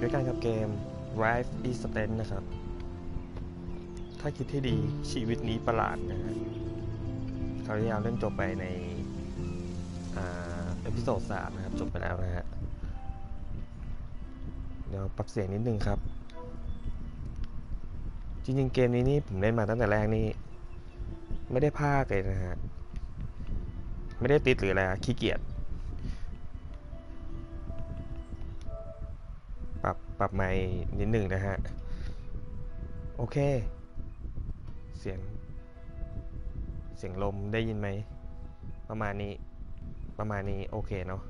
ด้วยกันกับเกม Life is Strange นะครับถ้าคิดให้ดีชีวิตนี้ประหลาดนะฮะคราวที่เราเล่นจบไปในเอพิโซด 3นะครับจบไปแล้วนะฮะเดี๋ยวปรับเสียงนิดนึงครับจริงๆเกมนี้นี่ผมเล่นมาตั้งแต่แรกนี่ไม่ได้พากเลยนะฮะไม่ได้ติดหรืออะไรขี้เกียจปรับไมค์นิดหนึ่งนะฮะโอเคเสียงลมได้ยินไหมประมาณนี้โอเคเนาะ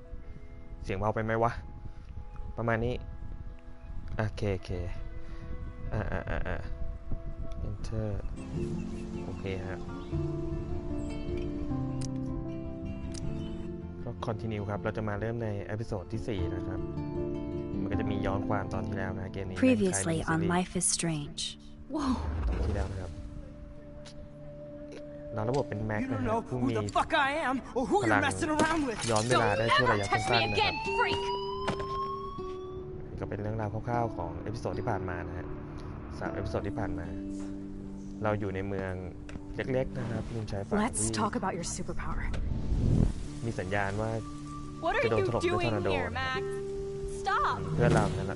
เสียงเบาไปไหมวะประมาณนี้โอเคenter โอเคฮะก็ continue ครับเราจะมาเริ่มในเอพิโซดที่4นะครับมันก็จะมีย้อนความตอนที่แล้วนะเกมนี้ Previously on Life is Strange ตอนที่แล้วนะครับเราระบบเป็นแม็กนะครับผู้มีพลังย้อนเวลาได้ช่วงระยะสั้นๆนะครับก็เป็นเรื่องราวคร่าวๆของเอพิโซดที่ผ่านมานะฮะ3เอพิโซดที่ผ่านมาเราอยู่ในเมืองเล็กๆนะครับริมชายฝั่งที่มีสัญญาณว่าจะโดนถล่มด้วยทอร์นาโดเพื่อนเรานั่นแหละ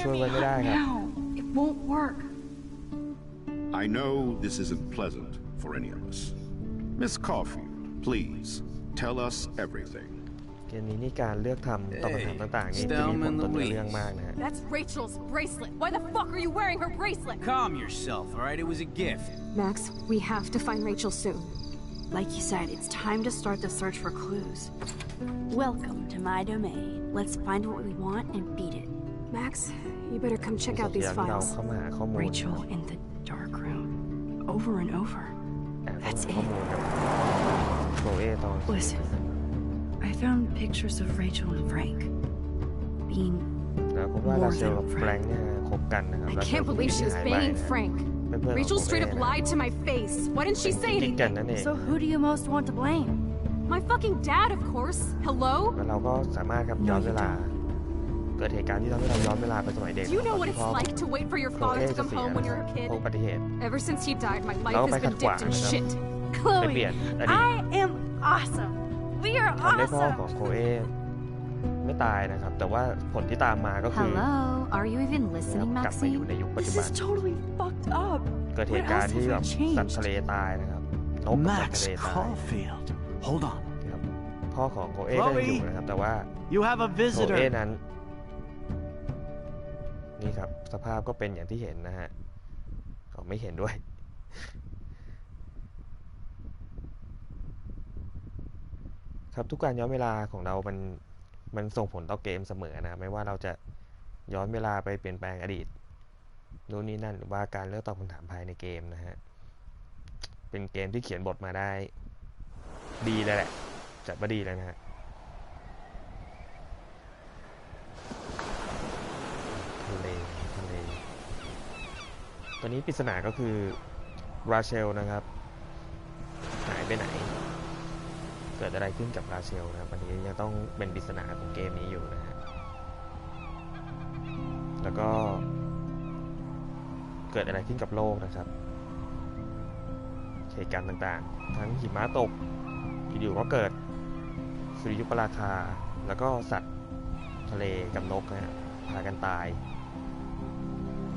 ช่วยไว้ไม่ได้ครับ I know this isn't pleasant for any of us. Miss Caulfield, please tell us everything. เกมนี้นี่การเลือกทำตอบคำถามต่างๆนี่จะมีผลต่อเรื่องมากนะฮะ That's Rachel's bracelet. Why the fuck are you wearing her bracelet? Calm yourself, all right? It was a gift. Max, we have to find Rachel soon. Like you said, it's time to start the search for clues. Welcome to my domain. Let's find what we want and beat it. Max, you better come check out these files. Rachel in the dark room. Over and over. That's it. Listen, I found pictures of Rachel and Frank being more than friends. I can't believe she was banging Frank. Rachel straight up lied to my face. Why didn't she say anything? So who do you most want to blame? My fucking dad, of course. Hello? เราก็สามารถครับย้อนเวลาเกิดเหตุการณ์ที่ทำให้เราย้อนเวลาไปสมัยเด็ก Do you know what it's like to wait for your father to come home when you're a kid? Ever since he died, my life has been dipped in shit. Chloe, I am awesome. We are awesome. ทำให้พ่อของโคเอไม่ตายนะครับแต่ว่าผลที่ตามมาก็คือ Hello, are you even listening, กลับมาอยู่ Maxine? ในยุคปัจจุบัน This is totally fucked up. เกิดเหตุการณ์ที่แบบสัตว์ทะเลตายนะครับนกสัตว์ทะเลตาย Caulfield, hold on. พ่อของโคเอก็ยังอยู่นะครับแต่ว่า You have a โค visitor. เอนั้นนี่ครับสภาพก็เป็นอย่างที่เห็นนะฮะเขาไม่เห็นด้วยครับทุกการย้อนเวลาของเรามันส่งผลต่อเกมเสมอนะไม่ว่าเราจะย้อนเวลาไปเปลี่ยนแปลงอดีตนู่นนี่นั่นหรือว่าการเลือกตอบคำถามภายในเกมนะฮะเป็นเกมที่เขียนบทมาได้ดีเลยแหละจัดว่าดีเลยนะฮะทะเลตอนนี้ปริศนาก็คือราเชลนะครับหายไปไหนเกิดอะไรขึ้นกับราเชลนะครับวันนี้ยังต้องเป็นปริศนาของเกมนี้อยู่นะฮะแล้วก็เกิดอะไรขึ้นกับโลกนะครับเหตุการณ์ต่างๆทั้งหิมะตกอยู่ๆก็เกิดสุริยุปราคาแล้วก็สัตว์ทะเลกับนกนะฮะพากันตาย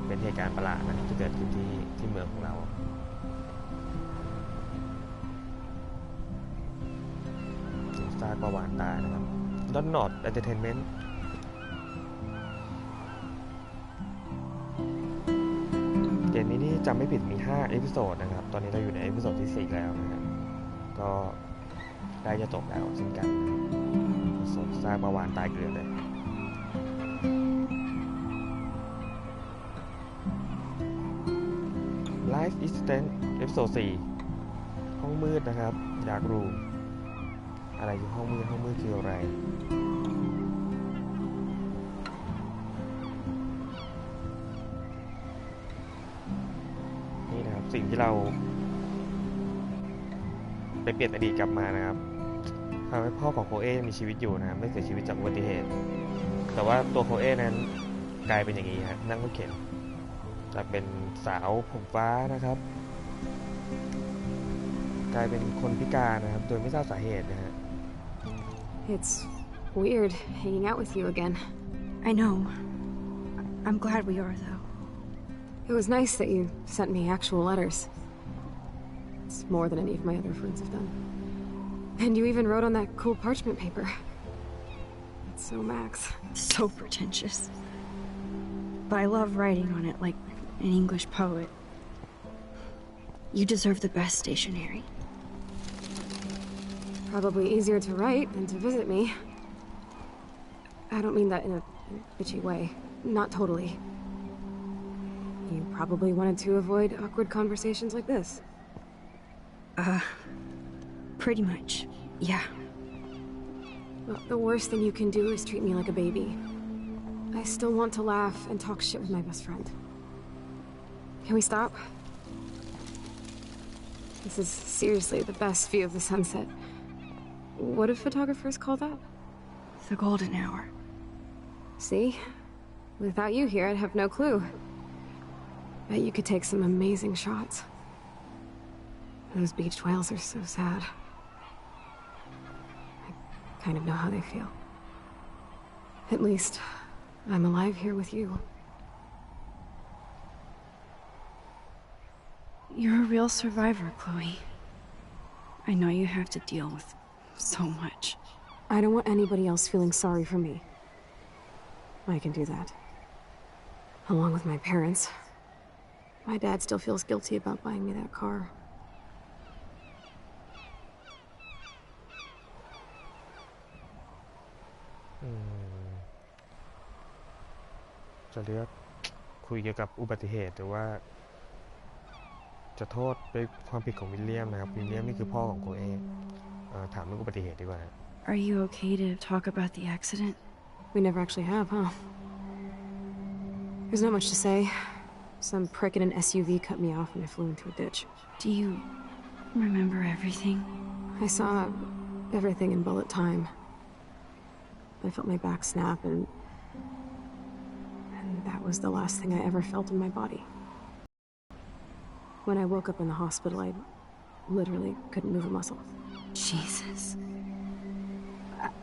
เป็นเหตุการณ์ประหลาดนะที่เกิดขึ้นที่เมืองของเราซากประวัติตายนะครับดอนนอตเอนเตอร์เทนเมนต์เกมนี้นี่จำไม่ผิดมี5เอพิโซดนะครับตอนนี้เราอยู่ในเอพิโซดที่4แล้วนะครับก็ได้จะจบแล้วเช่นกันซากประวัติตายเกลือเลยLife is Strange เอพิโซด4ห้องมืดนะครับอยากรู้อะไรอยู่ห้องมืดคืออะไรนี่นะครับสิ่งที่เราไปเปลี่ยนอดีตกลับมานะครับทำให้พ่อของโคเอมีชีวิตอยู่นะไม่เสียชีวิตจากอุบัติเหตุแต่ว่าตัวโคเอนั้น กลายเป็นอย่างนี้ฮะนั่งรถเข็นจากเป็นสาวผมฟ้านะครับกลายเป็นคนพิการนะครับโดยไม่ทราบสาเหตุนะฮะ It's weird hanging out with you again. I know. I'm glad we are, though. It was nice that you sent me actual letters. It's more than any of my other friends have done. And you even wrote on that cool parchment paper. It's so Max. So pretentious. But I love writing on it like an English poet. You deserve the best stationery. Probably easier to write than to visit me. I don't mean that in a bitchy way. Not totally. You probably wanted to avoid awkward conversations like this. Pretty much, yeah. Well, the worst thing you can do is treat me like a baby. I still want to laugh and talk shit with my best friend. Can we stop? This is seriously the best view of the sunset. What do photographers call that? The golden hour. See? Without you here, I'd have no clue. Bet you could take some amazing shots. Those beached whales are so sad. I kind of know how they feel. At least, I'm alive here with you. You're a real survivor, Chloe. I know you have to deal with so much. I don't want anybody else feeling sorry for me. I can do that. Along with my parents. My dad still feels guilty about buying me that car. จะเลือกคุยเกี่ยวกับอุบัติเหตุหรือว่าจะโทษด้วยความผิดของวิลเลียมนะครับวิลเลียมนี่คือพ่อของโคเอถามเรื่องอุบัติเหตุดีกว่า Are you okay to talk about the accident? We never actually have, huh? There's not much to say. Some prick in an SUV cut me off and I flew into a ditch. Do you remember everything? I saw everything in bullet time. I felt my back snap and that was the last thing I ever felt in my body. When I woke up in the hospital, I literally couldn't move a muscle. Jesus.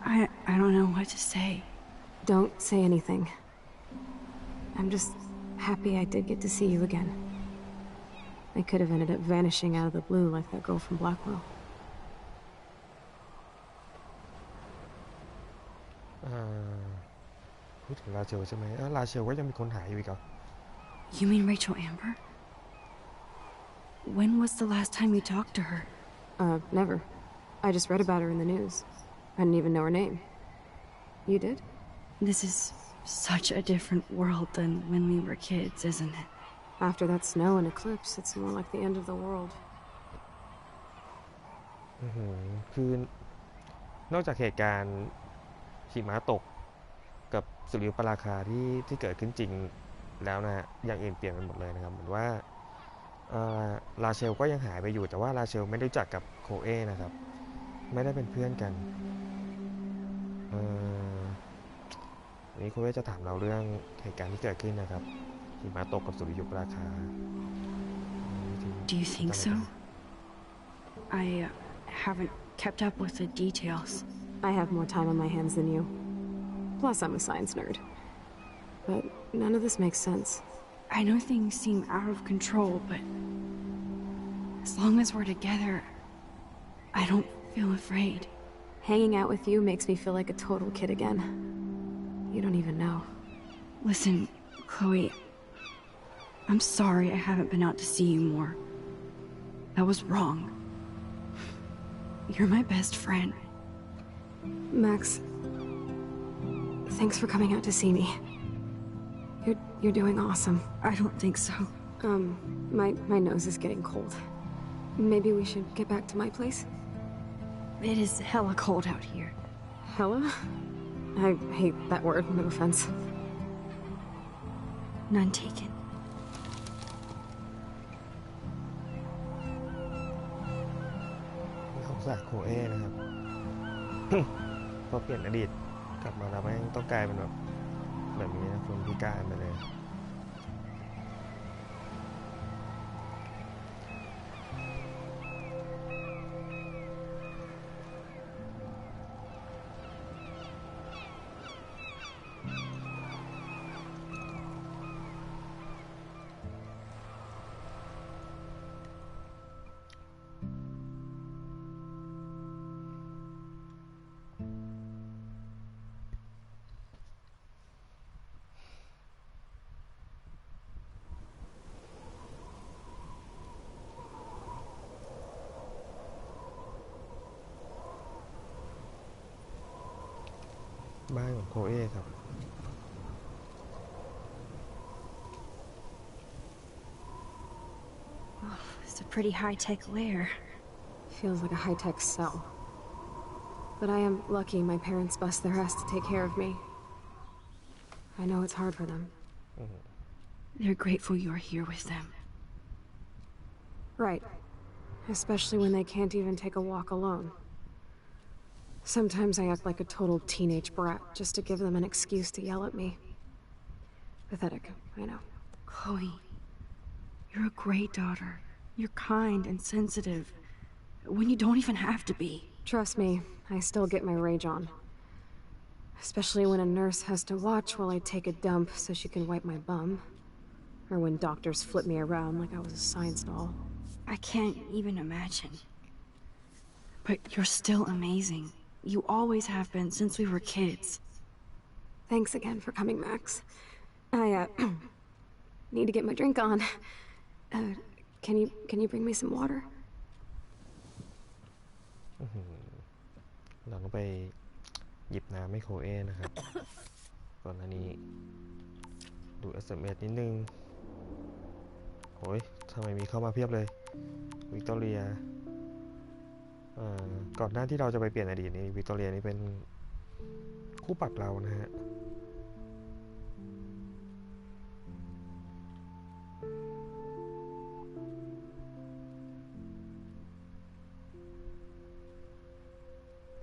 I don't know what to say. Don't say anything. I'm just happy I did get to see you again. I could have ended up vanishing out of the blue like that girl from Blackwell. พูดถึงลาเชลใช่ไหมลาเชลก็ยังมีคนหายอยู่อีกเหรอ You mean Rachel Amber? When was the last time you talked to her? Never. I just read about her in the news. I didn't even know her name. You did? This is such a different world than when we were kids, isn't it? After that snow and eclipse, it's more like the end of the world. คือนอกจากเหตุการณ์หิมะตกกับสุริยุปราคาที่เกิดขึ้นจริงแล้วนะฮะอย่างอื่นเปลี่ยนไปหมดเลยนะครับเหมือนว่าลาเชลก็ยังหายไปอยู่แต่ว่าลาเชลไม่ได้รู้จักกับโคเอนะครับไม่ได้เป็นเพื่อนกันวันนี้โคเอจะถามเราเรื่องเหตุการณ์ที่เกิดขึ้นนะครับหิมะตกกับสุริยุปราคา Do you think so? I haven't kept up with the details. I have more time on my hands than you. Plus, I'm a science nerd. But none of this makes sense. I know things seem out of control, but as long as we're together, I don't feel afraid. Hanging out with you makes me feel like a total kid again. You don't even know. Listen, Chloe, I'm sorry I haven't been out to see you more. That was wrong. You're my best friend. Max, thanks for coming out to see me. You're doing awesome. I don't think so. My nose is getting cold. Maybe we should get back to my place? It is hella cold out here. Hella? I hate that word, no offense. None taken. สงสารโคเอนะครับ พอเปลี่ยนอดีตกลับมาแล้วแม่งต้องกลายเป็นแบบ แบบนี้นะคนพิการไปเลยบ้านของโคเอครับ It's a pretty high-tech lair. Feels like a high-tech cell. But I am lucky my parents bust their ass to take care of me. I know it's hard for them. They're grateful you're here with them. Right. Especially when they can't even take a walk alone. Sometimes I act like a total teenage brat just to give them an excuse to yell at me. Pathetic, I know. Chloe, you're a great daughter. You're kind and sensitive when you don't even have to be. Trust me, I still get my rage on. Especially when a nurse has to watch while I take a dump so she can wipe my bum. Or when doctors flip me around like I was a science doll. I can't even imagine. But you're still amazing. You always have been since we were kids. Thanks again for coming, Max. I, need to get my drink on. Can you bring me some water? เราต้องไปหยิบน้ำให้โคเอนะครับ ก่อนหน้านี้ดู SMS นิดนึงโอ้ยทำไมมีเข้ามาเพียบเลยวิกตอเรียก่อนหน้าที่เราจะไปเปลี่ยนอดีตนี้วิกตอเรียนี่เป็นคู่ปรับเรานะฮะ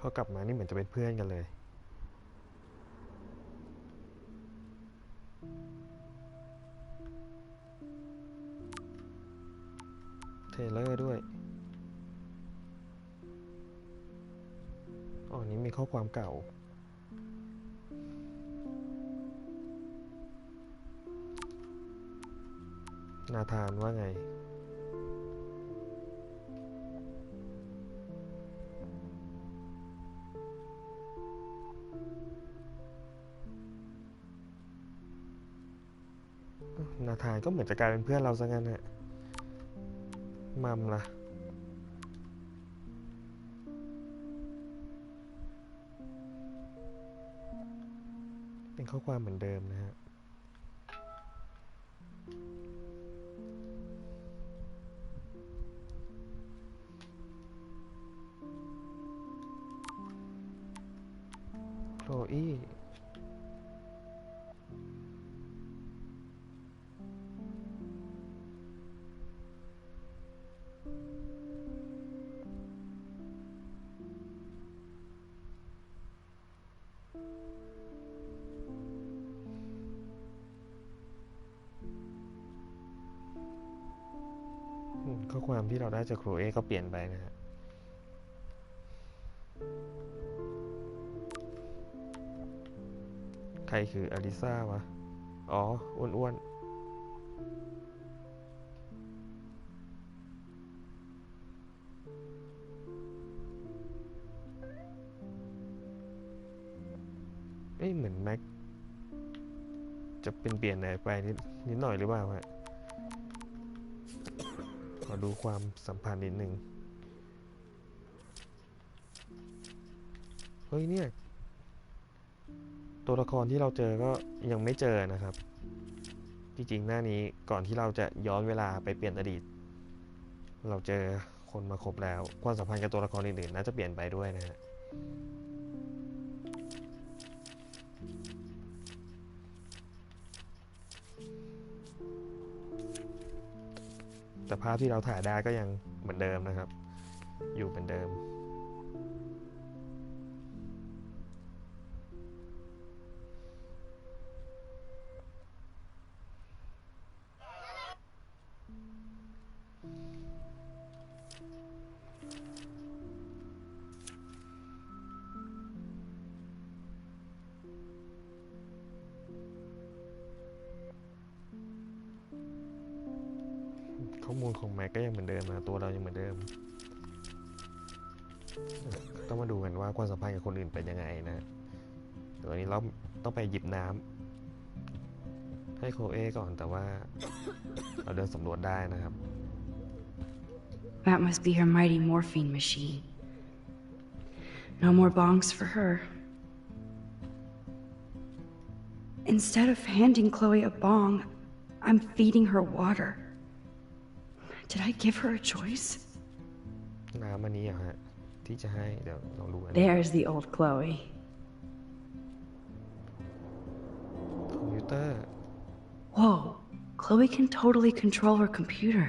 พอกลับมานี่เหมือนจะเป็นเพื่อนกันเลยเทเลอร์ด้วยอ๋อนี้มีข้อความเก่านาธานว่าไงนาธานก็เหมือนจะกลายเป็นเพื่อนเราซะงั้นฮะมัมล่ะเป็นข้อความเหมือนเดิมนะฮะโคลอี้ข้อความที่เราได้จากโคลเอก็เปลี่ยนไปนะฮะใครคืออลิซ่าวะอ๋ออ้วนๆเหมือนแม็กจะเป็นเปลี่ยนไหนไปนิดหน่อยหรือเปล่าฮะขอดูความสัมพันธ์นิดนึงเฮ้ยเนี่ยตัวละครที่เราเจอก็ยังไม่เจอนะครับจริงๆหน้านี้ก่อนที่เราจะย้อนเวลาไปเปลี่ยนอดีตเราเจอคนมาครบแล้วความสัมพันธ์กับตัวละครอื่นๆน่าจะเปลี่ยนไปด้วยนะฮะแต่ภาพที่เราถ่ายได้ก็ยังเหมือนเดิมนะครับอยู่เหมือนเดิม ข้อมูลของแม็กก็ยังเหมือนเดิมนะตัวเรายังเหมือนเดิมต้องมาดูกันว่าความสัมพันธ์กับคนอื่นเป็นยังไงนะเดี๋ยวนี้เราต้องไปหยิบน้ำให้โคเอก่อนแต่ว่าเราเดินสำรวจได้นะครับ That must be her mighty morphine machine. No more bongs for her. Instead of handing Chloe a bong, I'm feeding her water. Did I give her a choice? น้ำอันนี้เหรอฮะที่จะให้เดี๋ยวลองดูอันนี้ There's the old Chloe. คอมพิวเตอร์ Whoa, Chloe can totally control her computer.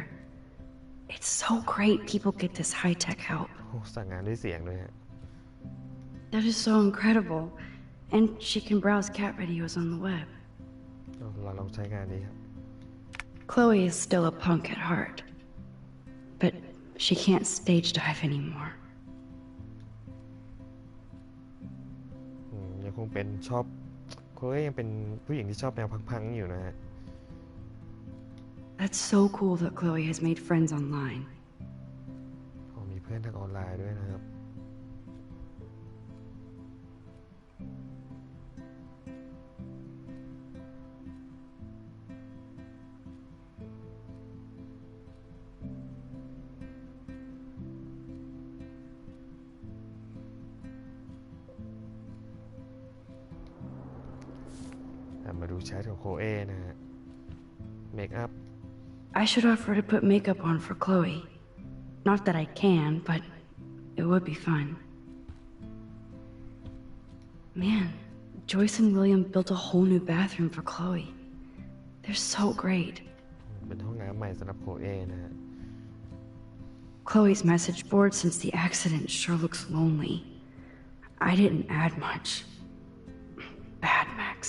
It's so great people get this high-tech help. โอ้สั่งงานด้วยเสียงด้วยฮะ That is so incredible. And she can browse cat videos on the web. เราลองใช้งานนี้ครับ Chloe is still a punk at heart. But she can't stage dive anymore. ยังคงเป็นชอบโคเอยังเป็นผู้หญิงที่ชอบแนวพังๆอยู่นะฮะ That's so cool that Chloe has made friends online. มีเพื่อนทางออนไลน์ด้วยนะครับ มาดูแชทของโคเอนะฮะเมคอัพ I should offer to put makeup on for Chloe. Not that I can, but it would be fun. Man, Joyce and William built a whole new bathroom for Chloe. They're so great. เป็นห้องน้ำใหม่สำหรับโคเอนะฮะ Chloe's message board since the accident sure looks lonely. I didn't add much. Bad Max.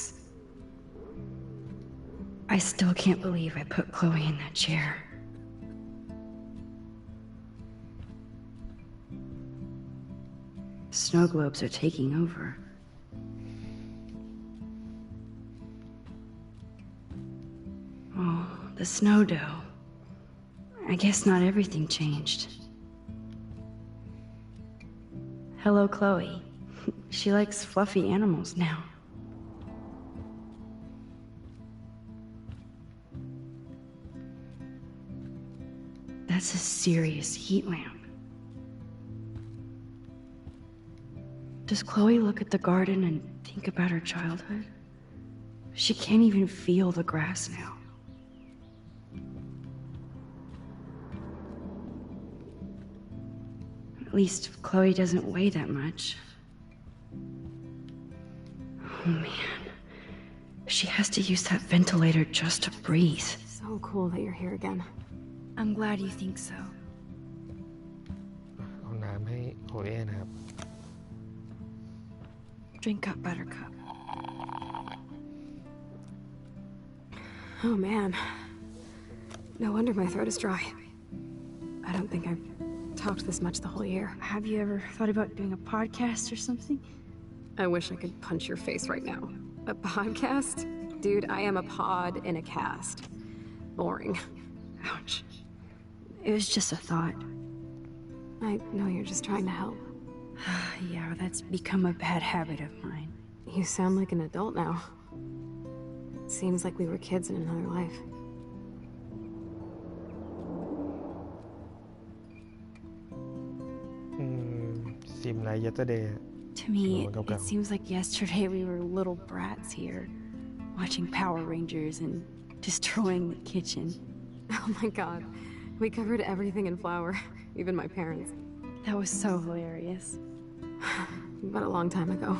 I still can't believe I put Chloe in that chair. Snow globes are taking over. Oh, the snow dough. I guess not everything changed. Hello, Chloe. She likes fluffy animals now. That's a serious heat lamp. Does Chloe look at the garden and think about her childhood? She can't even feel the grass now. At least Chloe doesn't weigh that much. Oh man. She has to use that ventilator just to breathe. So cool that you're here again. I'm glad you think so. เอาน้ำให้โคเอนะครับ Drink up, Buttercup. Oh man. No wonder my throat is dry. I don't think I've talked this much the whole year. Have you ever thought about doing a podcast or something? I wish I could punch your face right now. A podcast? Dude, I am a pod in a cast. Boring. Ouch. It was just a thought. I know you're just trying to help. Yeah, that's become a bad habit of mine. You sound like an adult now. Seems like we were kids in another life. Seem like yesterday. To me, Oh, it seems like yesterday we were little brats here, watching Power Rangers and destroying the kitchen. Oh my god. We covered everything in flour, even my parents. That was so hilarious. But a long time ago.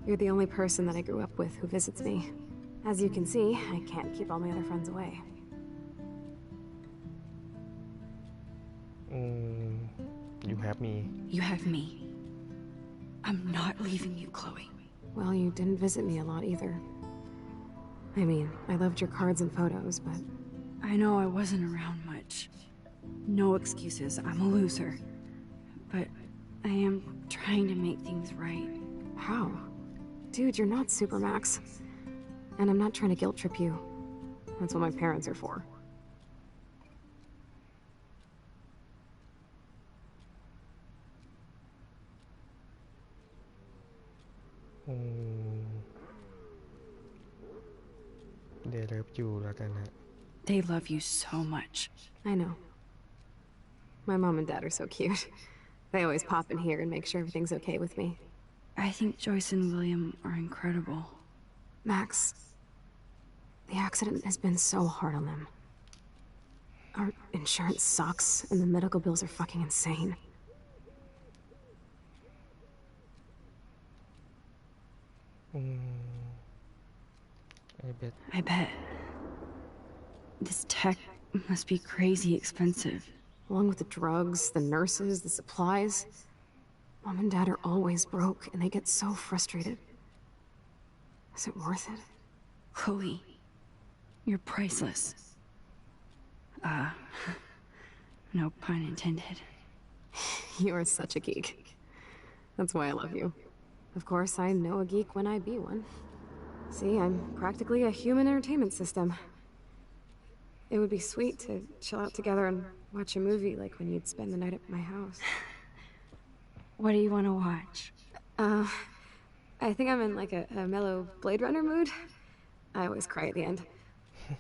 You're the only person that I grew up with who visits me. As you can see, I can't keep all my other friends away. You have me. You have me. I'm not leaving you, Chloe. Well, you didn't visit me a lot either. I mean, I loved your cards and photos, but... I know I wasn't around much. No excuses, I'm a loser. But I am trying to make things right. How? Dude, you're not Supermax. And I'm not trying to guilt trip you. That's what my parents are for. They love you แล้วกันฮะ They love you so much. I know. My mom and dad are so cute. They always pop in here and make sure everything's okay with me. I think Joyce and William are incredible. Max, the accident has been so hard on them. Our insurance sucks, and the medical bills are fucking insane. I bet. This tech must be crazy expensive. Along with the drugs, the nurses, the supplies. Mom and Dad are always broke, and they get so frustrated. Is it worth it? Chloe, you're priceless. No pun intended. You are such a geek. That's why I love you. Of course, I know a geek when I be one. See, I'm practically a human entertainment system. It would be sweet to chill out together and watch a movie like when you'd spend the night at my house. What do you want to watch? I think I'm in like a mellow Blade Runner mood. I always cry at the end.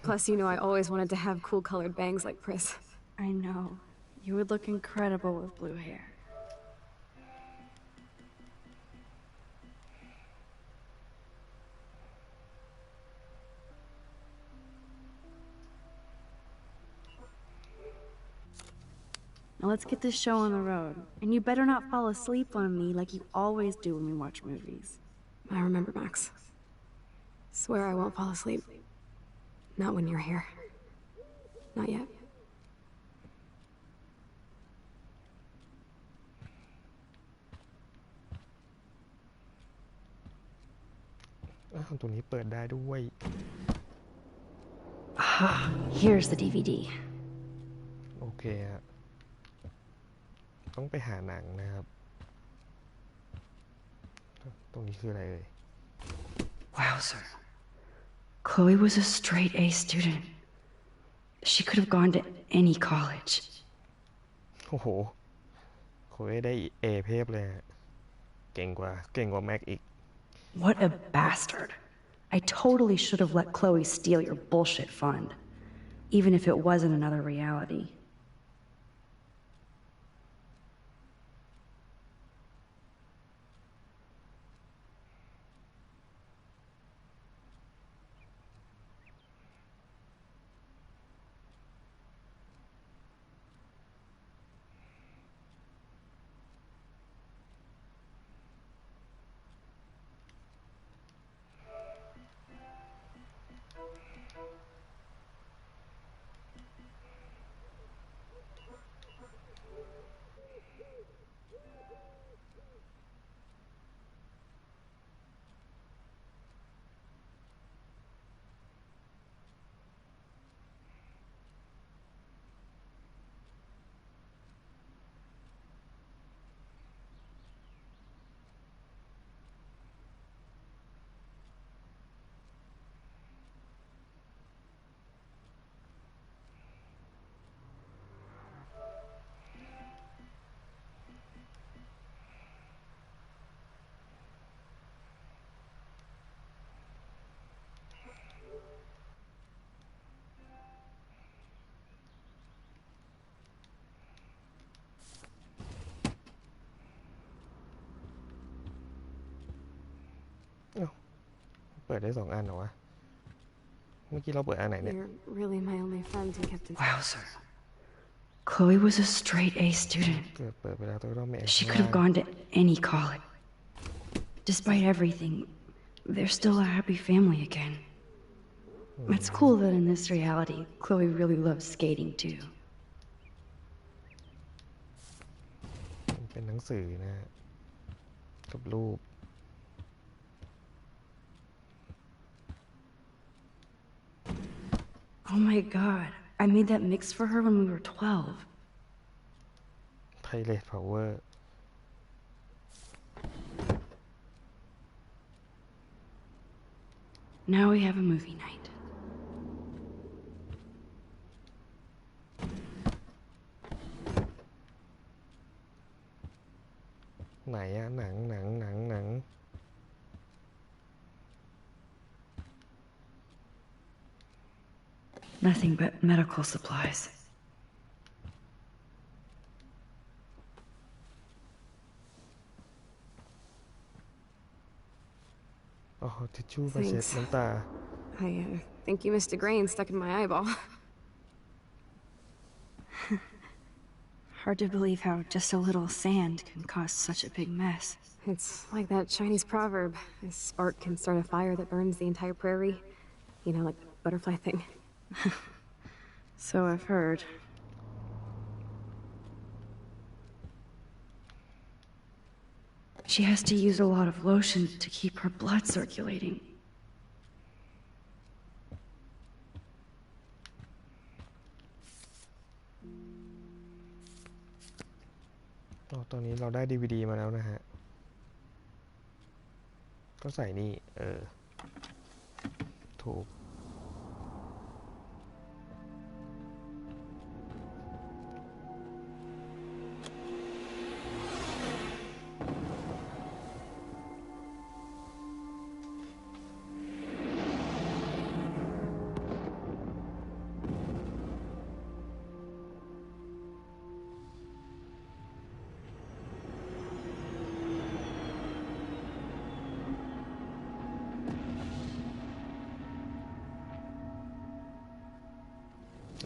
Plus, you know I always wanted to have cool colored bangs like Pris. I know. You would look incredible with blue hair. Now let's get this show on the road. And you better not fall asleep on me like you always do when we watch movies. I remember, Max. Swear I won't fall asleep. Not when you're here. Not yet. ตรงนี้เปิดได้ด้วย Here's the DVD. โอเคฮะต้องไปหาหนังนะครับตรงนี้คืออะไรเอ่ย Wow, sir. Chloe was a straight A student. She could have gone to any college. โอ้โหโคเอได้เอเพียบเลยฮะเก่งกว่าแม็กอีก What a bastard. I totally should have let Chloe steal your bullshit fund, even if it wasn't another reality.เปิดได้2 อันเหรอวะเมื่อกี้เราเปิดอันไหนเนี่ย You're really my only friend who kept in touch. Wow, sir. Chloe was a straight A student. เปิดไปแล้วต้องไม่ She could have gone to any college. Despite everything, they're still a happy family again. It's cool that in this reality, Chloe really loves skating too. เป็นหนังสือนะกับรูป Oh my god, I made that mix for her when we were 12. Pilot Power Now we have a movie night. Này nặng Nothing but medical supplies. อ๋อทิชชู่มาเช็ด Thanks. น้ำตา I think you missed a grain stuck in my eyeball. Hard to believe how just a little sand can cause such a big mess. It's like that Chinese proverb: a spark can start a fire that burns the entire prairie. You know, like the butterfly thing. So I've heard. She has to use a lot of lotion to keep her blood circulating. อ๋อตอนนี้เราได้ DVD มาแล้วนะฮะ ก็ใส่นี่ ถูก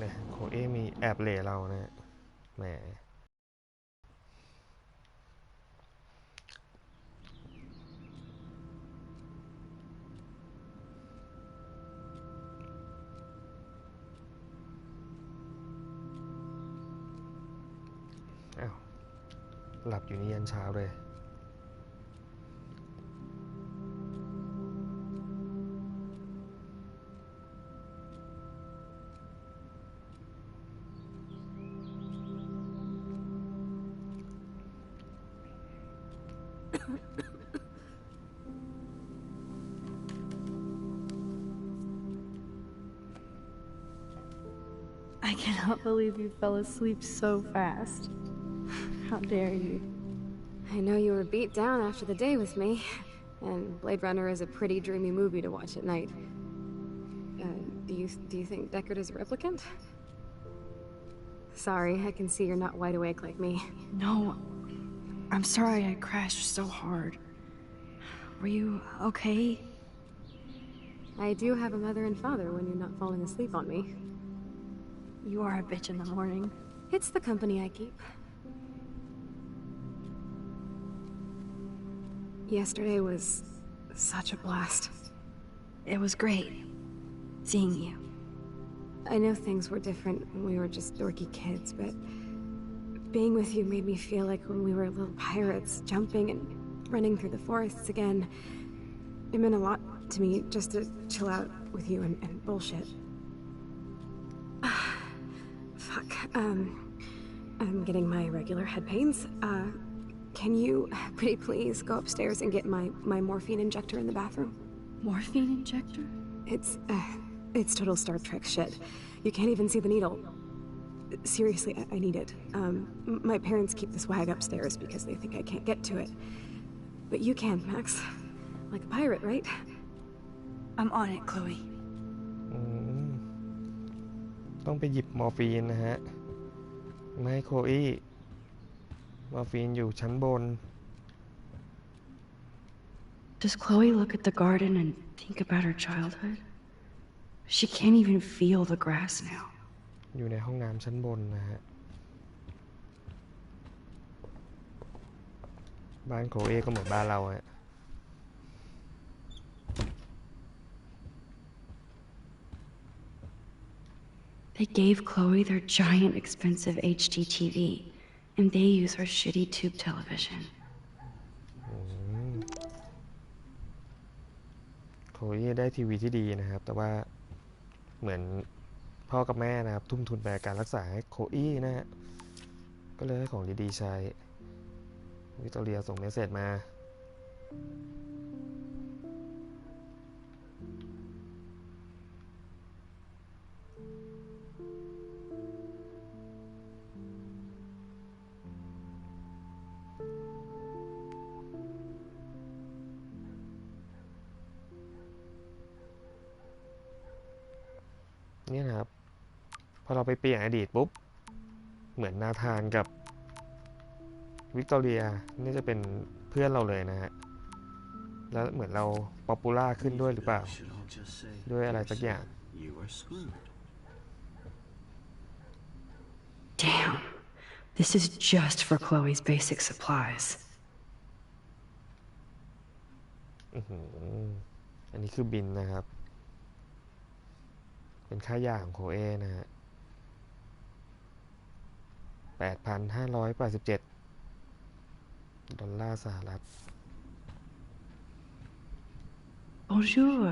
นะโคเอมีแอบเหล่เรานะฮะแหมอ้าวหลับอยู่นี่ยันเช้าเลย I cannot believe you fell asleep so fast. How dare you? I know you were beat down after the day with me, and Blade Runner is a pretty dreamy movie to watch at night. Do you think Deckard is a replicant? Sorry, I can see you're not wide awake like me. No, I'm sorry I crashed so hard. Were you okay? I do have a mother and father when you're not falling asleep on me. You are a bitch in the morning. It's the company I keep. Yesterday was such a blast. It was great seeing you. I know things were different when we were just dorky kids, but being with you made me feel like when we were little pirates, jumping and running through the forests again. It meant a lot to me just to chill out with you and bullshit. Fuck. I'm getting my regular head pains. Can you, pretty please, go upstairs and get my morphine injector in the bathroom? Morphine injector? It's total Star Trek shit. You can't even see the needle. Seriously, I need it. My parents keep this wag upstairs because they think I can't get to it. But you can, Max. Like a pirate, right? I'm on it, Chloe. อืมต้องไปหยิบมอร์ฟีนนะฮะไม่ให้โคอี้มอร์ฟีนอยู่ชั้นบน Does Chloe look at the garden and think about her childhood? She can't even feel the grass now. อยู่ในห้องน้ำชั้นบนนะฮะบ้านโคเอก็เหมือนบ้านเราฮะ They gave Chloe their giant expensive HD TV, and they use her shitty tube television. โคเอได้ทีวีที่ดีนะครับแต่ว่าเหมือนพ่อกับแม่นะครับทุ่มทุนไปกับการรักษาให้โคอี้นะฮะก็เลยให้ของดีๆใช้วิกตอเรียส่งเมสเสจมาเนี่ยนะครับ พอเราไปเปลี่ยนอดีตปุ๊บเหมือนนาธานกับวิกตอเรียนี่จะเป็นเพื่อนเราเลยนะฮะแล้วเหมือนเราป๊อปปูล่าขึ้นด้วยหรือเปล่าด้วยอะไรสักอย่าง Damn. This is just for Chloe's basic supplies. อันนี้คือบินนะครับเป็นค่ายาของโคเอนะฮะ$8,587 สหรัฐ Bonjour.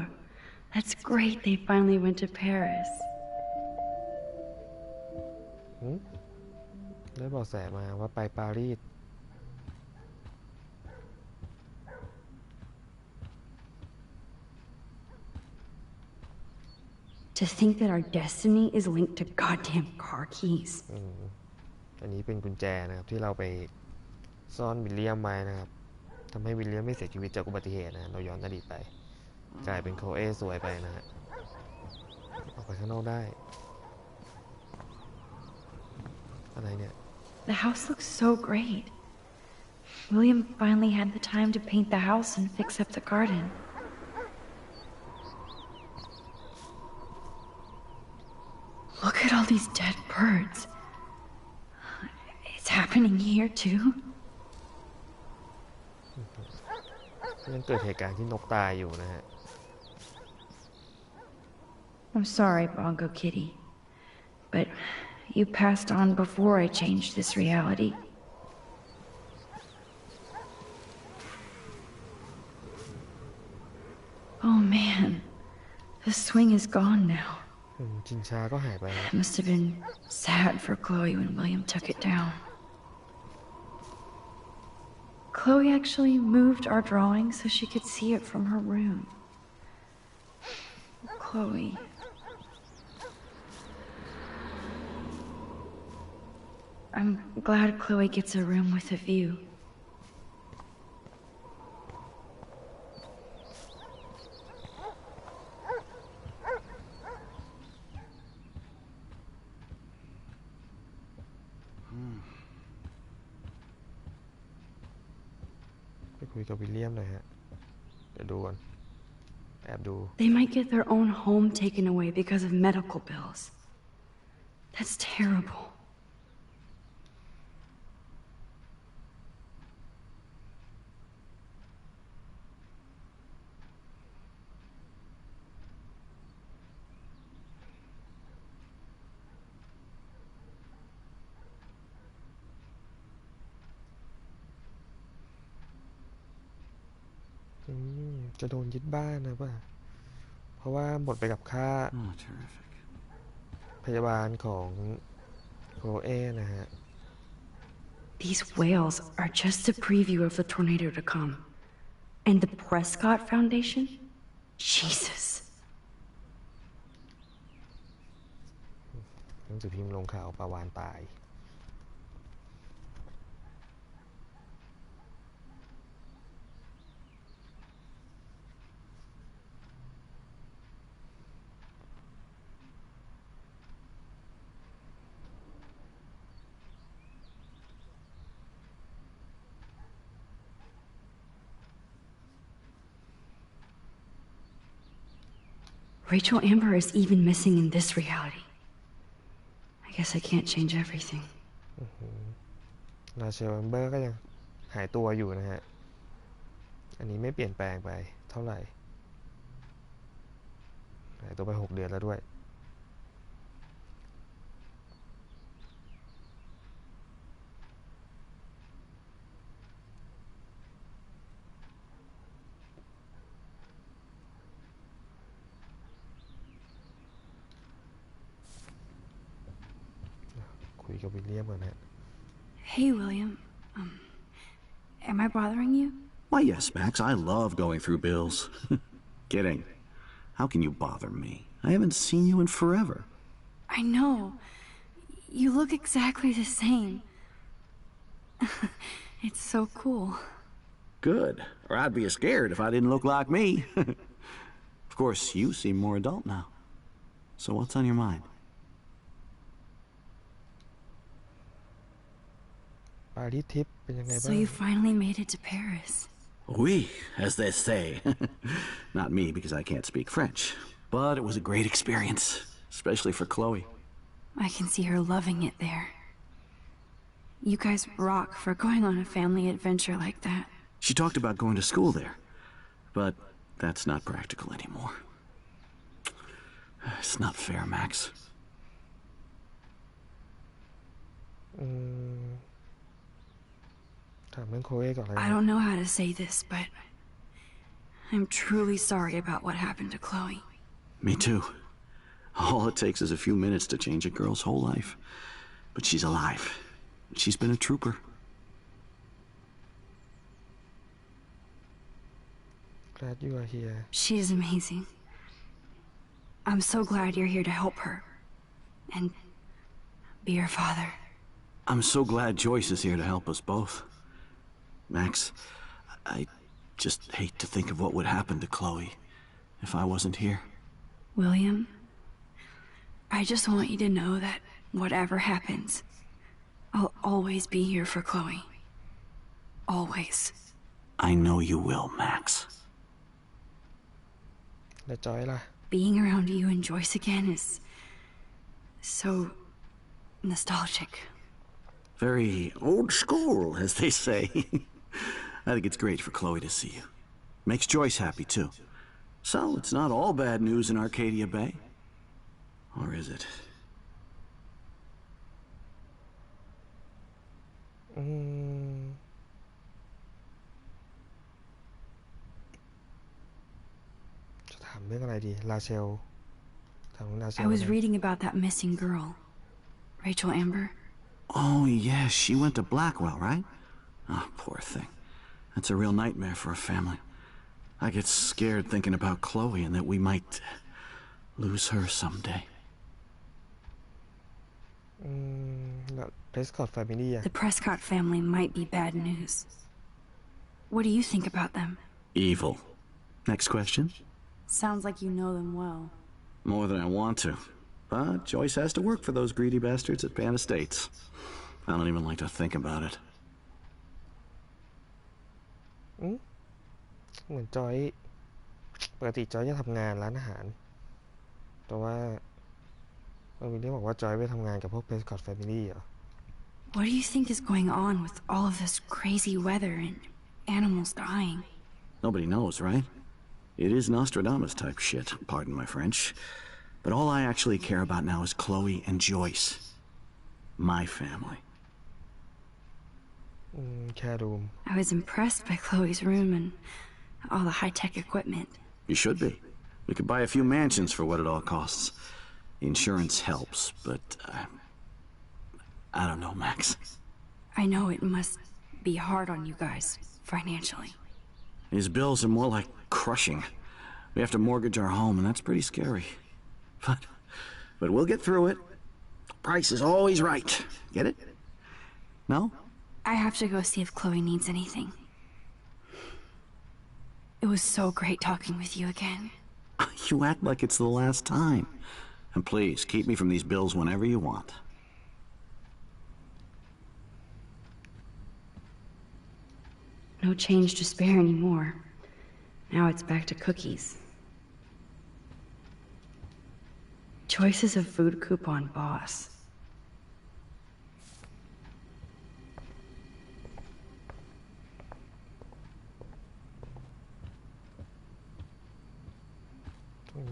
That's great they finally went to Paris. ได้เบาะแสมาว่าไปปารีส To think that our destiny is linked to goddamn car keys. อันนี้เป็นกุญแจนะครับที่เราไปซ่อนวิลเลียมไว้นะครับทำให้วิลเลียมไม่เสียชีวิตจากอุบัติเหตุนะเราย้อนอดีตไปกลายเป็นโคเอสวยไปนะฮะออกไปข้างนอกได้อะไรเนี่ย The house looks so great. William finally had the time to paint the house and fix up the garden. Look at all these dead birds. It's happening here too. ยังเกิดเหตุการณ์ที่นกตายอยู่นะฮะ I'm sorry, Bongo Kitty, but you passed on before I changed this reality. Oh man, the swing is gone now. ชิงช้าก็หายไป It must have been sad for Chloe when William took it down. Chloe actually moved our drawing so she could see it from her room. Chloe. I'm glad Chloe gets a room with a view. They might get their own home taken away because of medical bills. That's terrible. Mm. จะโดนยึดบ้านนะป่ะเพราะว่าหมดไปกับค่าพยาบาลของโคเอนะฮะ These whales are just a preview of the tornado to come. And the Prescott Foundation? Jesus. หนังสือพิมพ์ลงข่าวปลาวาฬตาย Rachel Amber is even missing in this reality. I guess I can't change everything. ราเชลแอมเบอร์ก็ยังหายตัวอยู่นะฮะอันนี้ไม่เปลี่ยนแปลงไปเท่าไหร่หายตัวไป6 เดือนแล้วด้วยคุยกับวิลเลียมก่อนนะ Hey, William. Am I bothering you? Why, yes, Max. I love going through bills. Kidding. How can you bother me? I haven't seen you in forever. I know. You look exactly the same. It's so cool. Good. Or I'd be scared if I didn't look like me. Of course, you seem more adult now. So what's on your mind? ปารีสทิปเป็นยังไง So บ้าง you finally made it to Paris. Oui, as they say. Not me, because I can't speak French. But it was a great experience, especially for Chloe. I can see her loving it there. You guys rock for going on a family adventure like that. She talked about going to school there, but that's not practical anymore. It's not fair, Max. ถามเรื่องโคเอก่อนเลย I don't know how to say this, but I'm truly sorry about what happened to Chloe. Me too. All it takes is a few minutes to change a girl's whole life. But she's alive. She's been a trooper. Glad you are here. She is amazing. I'm so glad you're here to help her and be her father. I'm so glad Joyce is here to help us both. Max, I just hate to think of what would happen to Chloe if I wasn't here. William, I just want you to know that whatever happens, I'll always be here for Chloe. Always. I know you will, Max. แล้วจอยล่ะ Being around you and Joyce again is so nostalgic. Very old school, as they say. I think it's great for Chloe to see you. Makes Joyce happy, too. So, it's not all bad news in Arcadia Bay. Or is it? จะถามเรื่องอะไรดีลาเชลถามลาเชล I was reading about that missing girl, Rachel Amber. Oh, yeah, she went to Blackwell, right? Oh, poor thing. That's a real nightmare for a family. I get scared thinking about Chloe and that we might lose her someday. แล้วเพรสคอตแฟมิลี่อะ The Prescott family might be bad news. What do you think about them? Evil. Next question? Sounds like you know them well. More than I want to. But Joyce has to work for those greedy bastards at Pan Estates. I don't even like to think about it. เหมือนจอยปกติจอยจะทำงานร้านอาหารแต่ว่าวิลเลียมบอกว่าจอยไปทำงานกับพวกเพรสคอตแฟมิลี่เหรอ What do you think is going on with all of this crazy weather and animals dying? Nobody knows, right? It is Nostradamus type shit, pardon my French. But all I actually care about now is Chloe and Joyce. My family. แค่รูม I was impressed by Chloe's room and all the high-tech equipment. You should be. We could buy a few mansions for what it all costs. Insurance helps, but I don't know, Max. I know it must be hard on you guys financially. These bills are more like crushing. We have to mortgage our home, and that's pretty scary. But we'll get through it. Price is always right. Get it? No? I have to go see if Chloe needs anything. It was so great talking with you again. You act like it's the last time. And please, keep me from these bills whenever you want. No change to spare anymore. Now it's back to cookies. Choice is a food coupon boss.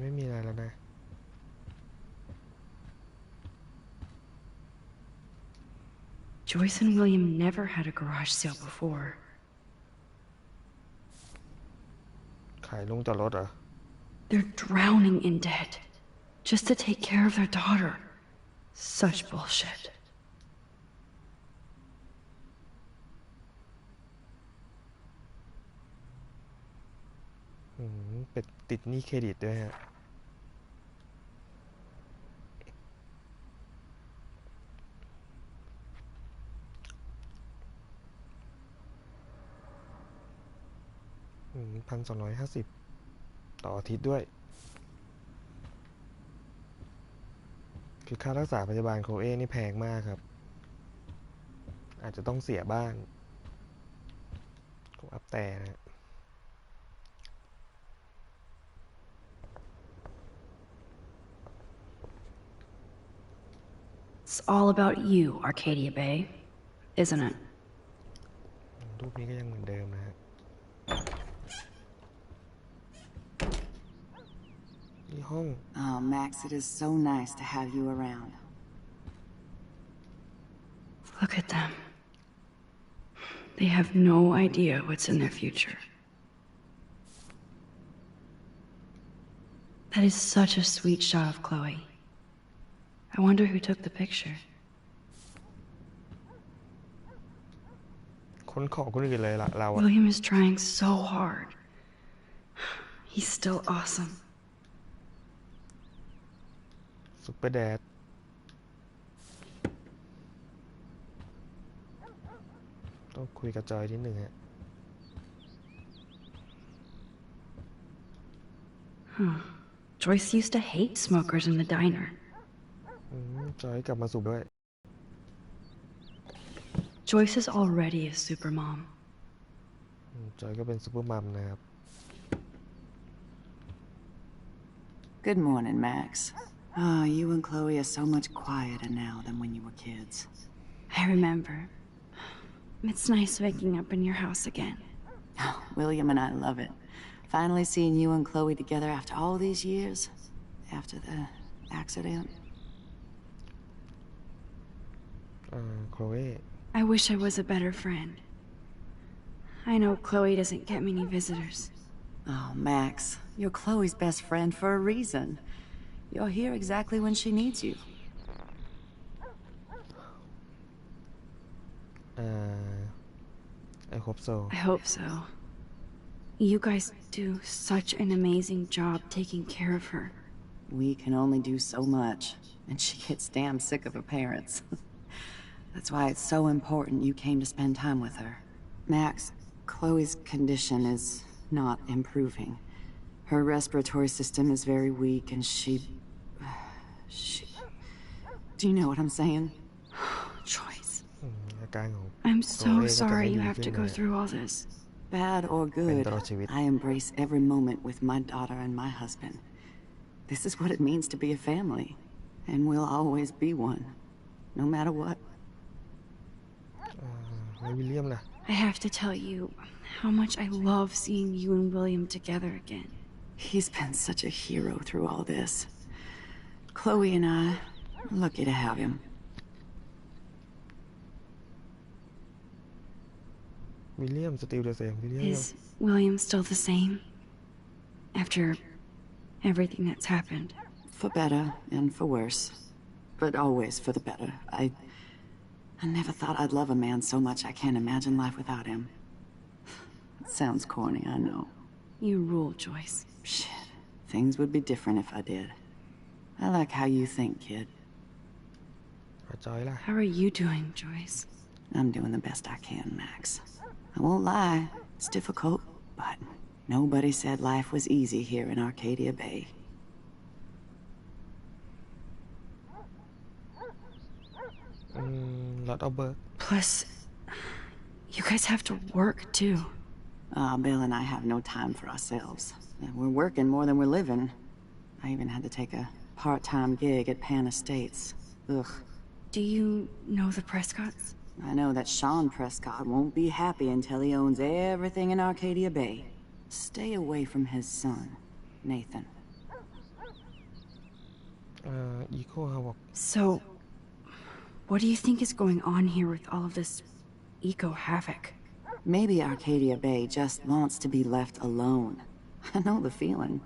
ไม่มีอะไรแล้วนะ Joyce and William never had a garage sale before. ขายลงจอดรถเหรอ They're drowning in debt just to take care of their daughter. Such bullshit. เป็นติดหนี้เครดิตด้วยฮะ1,250ต่ออาทิตย์ด้วยคือค่ารักษาพยาบาลโคเอนี่แพงมากครับ อาจจะต้องเสียบ้างอัพแต่นะ It's all about you, Arcadia Bay, isn't it? รูปนี้ก็ยังเหมือนเดิมนะฮะนี่ห้อง Oh, Max, it is so nice to have you around. Look at them. They have no idea what's in their future. That is such a sweet shot of Chloe. I wonder who took the picture. คนของคนอื่นเลยล่ะเราอะ William is trying so hard. He's still awesome. ซุปเปอร์แดดต้องคุยกับจอยนิดหนึ่งฮะ Joyce used to hate smokers in the diner. จอยกลับมาสูบด้วย Joyce is already a super mom. จอยก็เป็นซูเปอร์มัมนะครับ Good morning, Max. Oh, you and Chloe are so much quieter now than when you were kids. I remember. It's nice waking up in your house again. Oh, William and I love it. Finally seeing you and Chloe together after all these years. After the accident. โคลเอ I wish I was a better friend. I know Chloe doesn't get many visitors. Oh, Max, you're Chloe's best friend for a reason. You're here exactly when she needs you. I hope so. I hope so. You guys do such an amazing job taking care of her. We can only do so much, and she gets damn sick of her parents. That's why it's so important you came to spend time with her. Max, Chloe's condition is not improving. Her respiratory system is very weak, and she... Do you know what I'm saying? Joyce. อาการของ I'm โคล so เอก็จะ sorry ไม่ you ดี have ขึ้ to น go เลย through all this. Bad or good, เป็นตลอดชีวิต I embrace every moment with my daughter and my husband. This is what it means to be a family, and we'll always be one, no matter what. แล้ววิลเลียมล่ะ I have to tell you how much I love seeing you and William together again. He's been such a hero through all this. Chloe and I are lucky to have him. วิลเลียมสติลเดอะเซมวิลเลียม Is William still the same? After everything that's happened? For better and for worse, but always for the better. I never thought I'd love a man so much I can't imagine life without him. It sounds corny, I know. You rule, Joyce. Shit, things would be different if I did. I like how you think, kid. จอยล่ะ How are you doing, Joyce? I'm doing the best I can, Max. I won't lie, it's difficult, but nobody said life was easy here in Arcadia Bay. Lot of work. Plus, you guys have to work too. Bill and I have no time for ourselves. We're working more than we're living. I even had to take a part-time gig at Pan Estates. Ugh. Do you know the Prescotts? I know that Sean Prescott won't be happy until he owns everything in Arcadia Bay. Stay away from his son, Nathan. Eco Havoc. So, what do you think is going on here with all of this eco-havoc? Maybe Arcadia Bay just wants to be left alone. I know the feeling.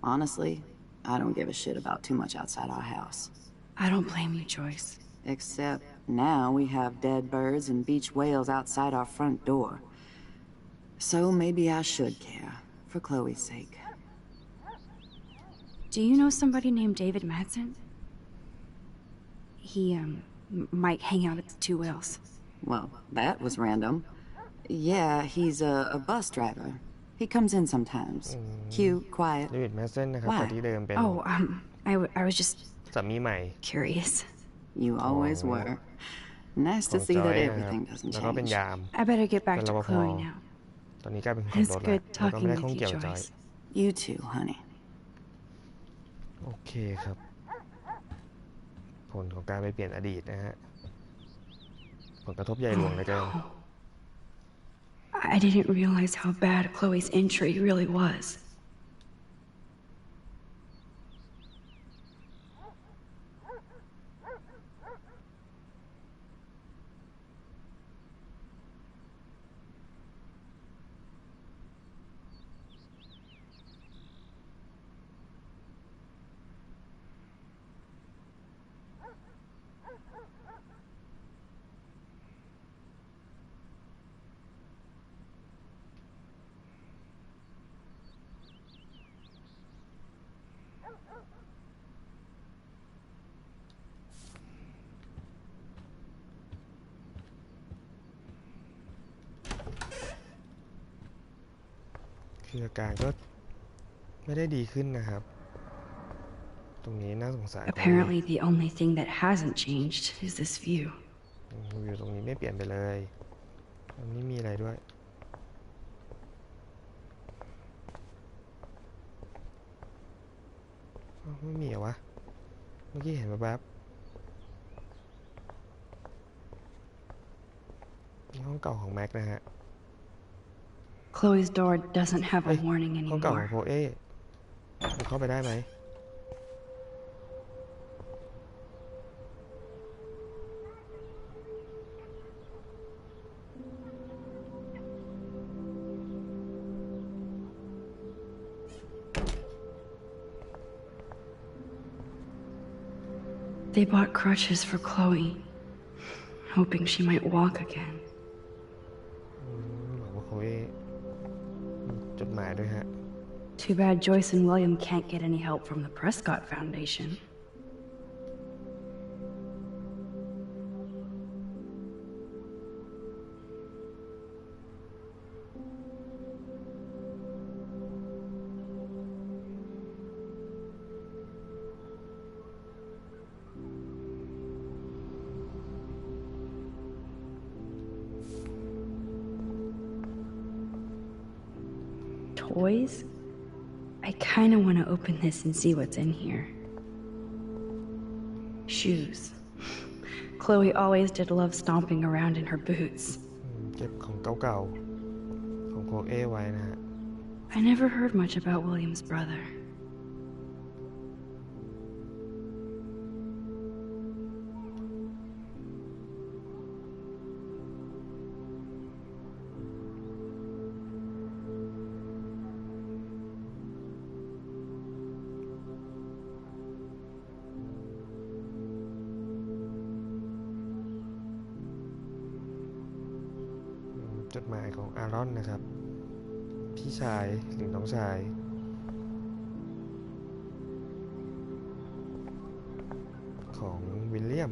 Honestly, I don't give a shit about too much outside our house. I don't blame you, Joyce. Except now we have dead birds and beach whales outside our front door. So maybe I should care, for Chloe's sake. Do you know somebody named David Madsen? He, might hang out at the Two Whales. Well, that was random. Yeah, he's a bus driver. He comes in sometimes. Cute, quiet. เดวิดแมสเซนนะครับ Why? แต่ที่เดิมเป็น Oh, I was just สามีใหม่ curious. You always were. Nice ข to อง see จอย that นะครับ everything doesn't แล้วก็เป็น change. ยาม I better get เป็ back นร to ปภ Chloe now. ตอนนี้กลายเป็นคนขับ It's รถแล้ว good แล้วก็ไม่ talking ได้ with ข้อง you, เกี่ยวกับจอย Joyce. You too, honey. โอเคครับ ผลของการไปเปลี่ยนอดีตนะฮะ ผลกระทบใหญ่หลวงเหลือเกิน I didn't realize how bad Chloe's injury really was. คืออาการก็ไม่ได้ดีขึ้นนะครับ ตรงนี้น่าสงสาร Apparently, the only thing that hasn't changed is this view. วิวตรงนี้ไม่เปลี่ยนไปเลยมันไม่มีอะไรด้วยอ้าวไม่มีเหรอวะ เมื่อกี้เห็นแบบนี่ห้องเก่าของแม็กนะฮะ Chloe's door doesn't have เฮ้ a ย warning ห้องเก่าของ anymore. โคเอะมันเข้าไปได้ไหม They bought crutches for Chloe, hoping she might walk again. บอกว่าโคเอะมีจดหมายด้วยฮะ Too bad Joyce and William can't get any help from the Prescott Foundation. Toys? I kind of want to open this and see what's in here. Shoes. Chloe always did love stomping around in her boots. เก็บของเก่าๆของโคเอะไว้นะฮะ I never heard much about William's brother. จดหมายของอารอนนะครับ พี่ชายหรือน้องชาย ของวิลเลียม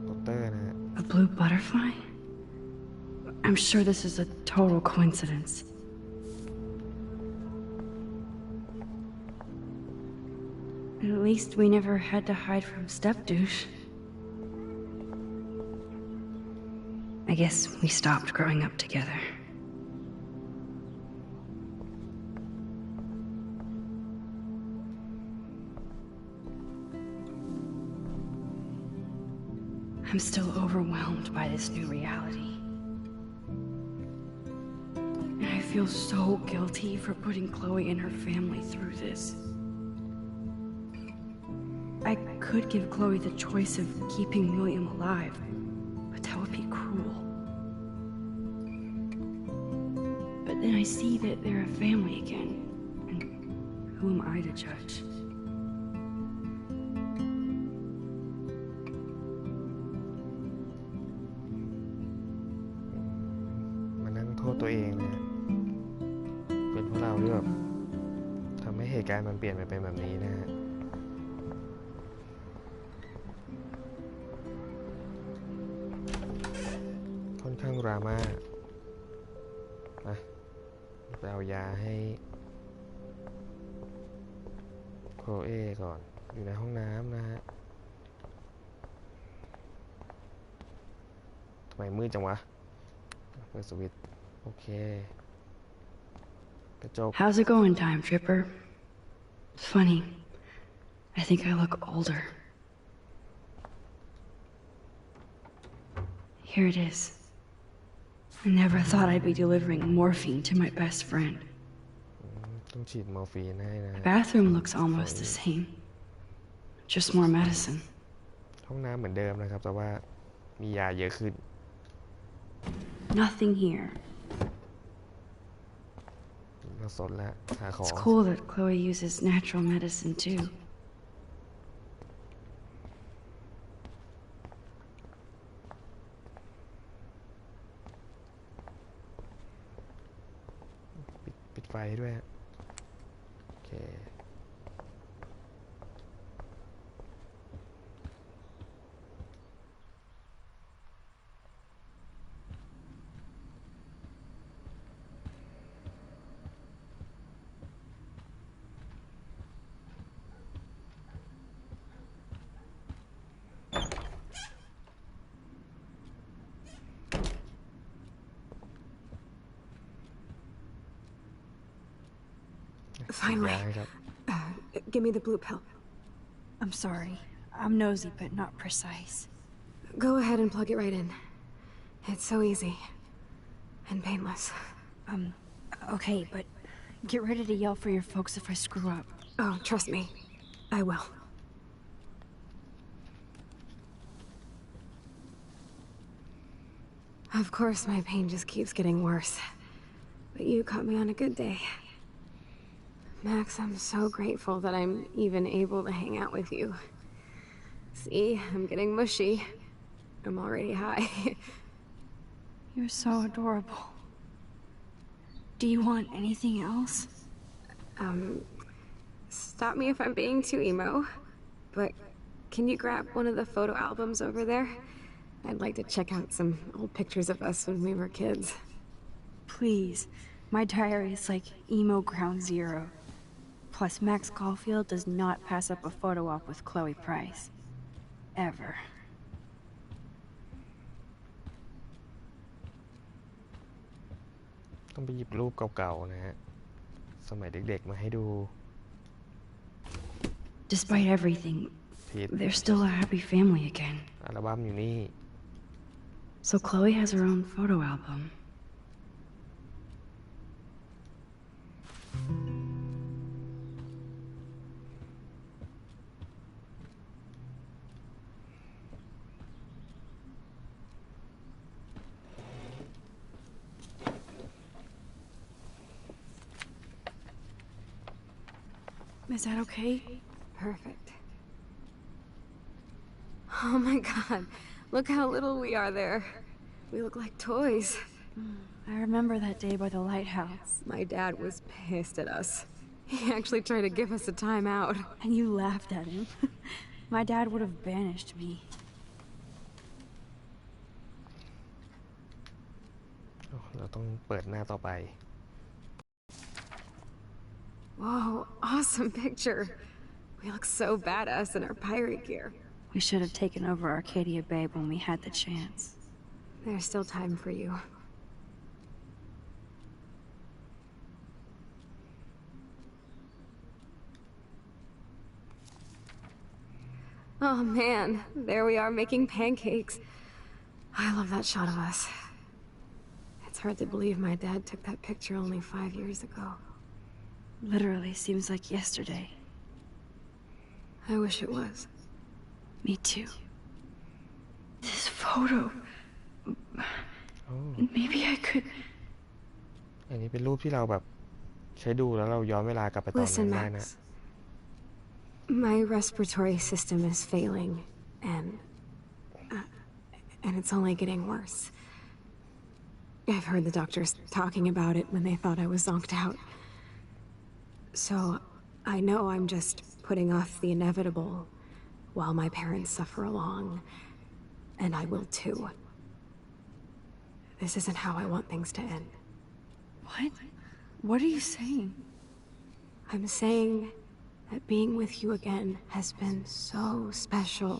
ดอกเตอร์นะฮะ A blue butterfly? I'm sure this is a total coincidence. At least we never had to hide from step-douche. I guess we stopped growing up together. I'm still overwhelmed by this new reality. And I feel so guilty for putting Chloe and her family through this. I could give Chloe the choice of keeping William alive, but that would be cruel. But then I see that they're a family again, and who am I to judge? มานั่งโทษตัวเองนะฮะเป็นเพราะเราที่แบบทำให้เหตุการณ์มันเปลี่ยนไปเป็นแบบนี้นะฮะ ค่อนข้างดราม่าไปเอายาให้โคเอก่อน อยู่ในห้องน้ำนะฮะ ทำไมมืดจังวะเปิดสวิตช์โอเคกระจก How's it going, Time Tripper? Funny. I think I look older. Here it is. I never thought I'd be delivering morphine to my best friend. ต้องฉีดมอร์ฟีนให้นะ The bathroom looks almost the same. Just more medicine. ห้องน้ำเหมือนเดิมนะครับ แต่ว่ามียาเยอะขึ้น Nothing here. เราสนแล้วหาของ It's cool that Chloe uses natural medicine too. ปิดไฟด้วยโอเคย Finally. าให้ครับ Give me the blue pill. I'm sorry. I'm nosy, but not precise. Go ahead and plug it right in. It's so easy. And painless. Okay, but get ready to yell for your folks if I screw up. Oh, trust me. I will. Of course, my pain just keeps getting worse. But you caught me on a good day. Max, I'm so grateful that I'm even able to hang out with you. See, I'm getting mushy. I'm already high. You're so adorable. Do you want anything else? Stop me if I'm being too emo, but can you grab one of the photo albums over there? I'd like to check out some old pictures of us when we were kids. Please. My diary is like emo ground zero. Plus, Max Caulfield does not pass up a photo op with Chloe Price. Ever. ต้องไปหยิบรูปเก่าๆนะฮะสมัยเด็กๆมาให้ดู Despite everything, ผิด they're still a happy family again. อัลบั้มอยู่นี่ So Chloe has her own photo album. Is that okay? Perfect. Oh my god, look how little we are there. We look like toys. I remember that day by the lighthouse. My dad was pissed at us. He actually tried to give us a timeout. And you laughed at him. My dad would have banished me. เราต้องเปิดหน้าต่อไป Whoa, awesome picture. We look so badass in our pirate gear. We should have taken over Arcadia Bay when we had the chance. There's still time for you. Oh man, there we are making pancakes. I love that shot of us. It's hard to believe my dad took that picture only 5 years ago. Literally seems like yesterday. I wish it was. Me too. This photo. Maybe I could. อันนี้เป็นรูปที่เราแบบใช้ดูแล้วเราย้อนเวลากลับไปตอนนั้น Listen, ได้นะ Max. My respiratory system is failing, and it's only getting worse. I've heard the doctors talking about it when they thought I was zonked out. So, I know I'm just putting off the inevitable while my parents suffer along, and I will too. This isn't how I want things to end. What? What are you saying? I'm saying that being with you again has been so special.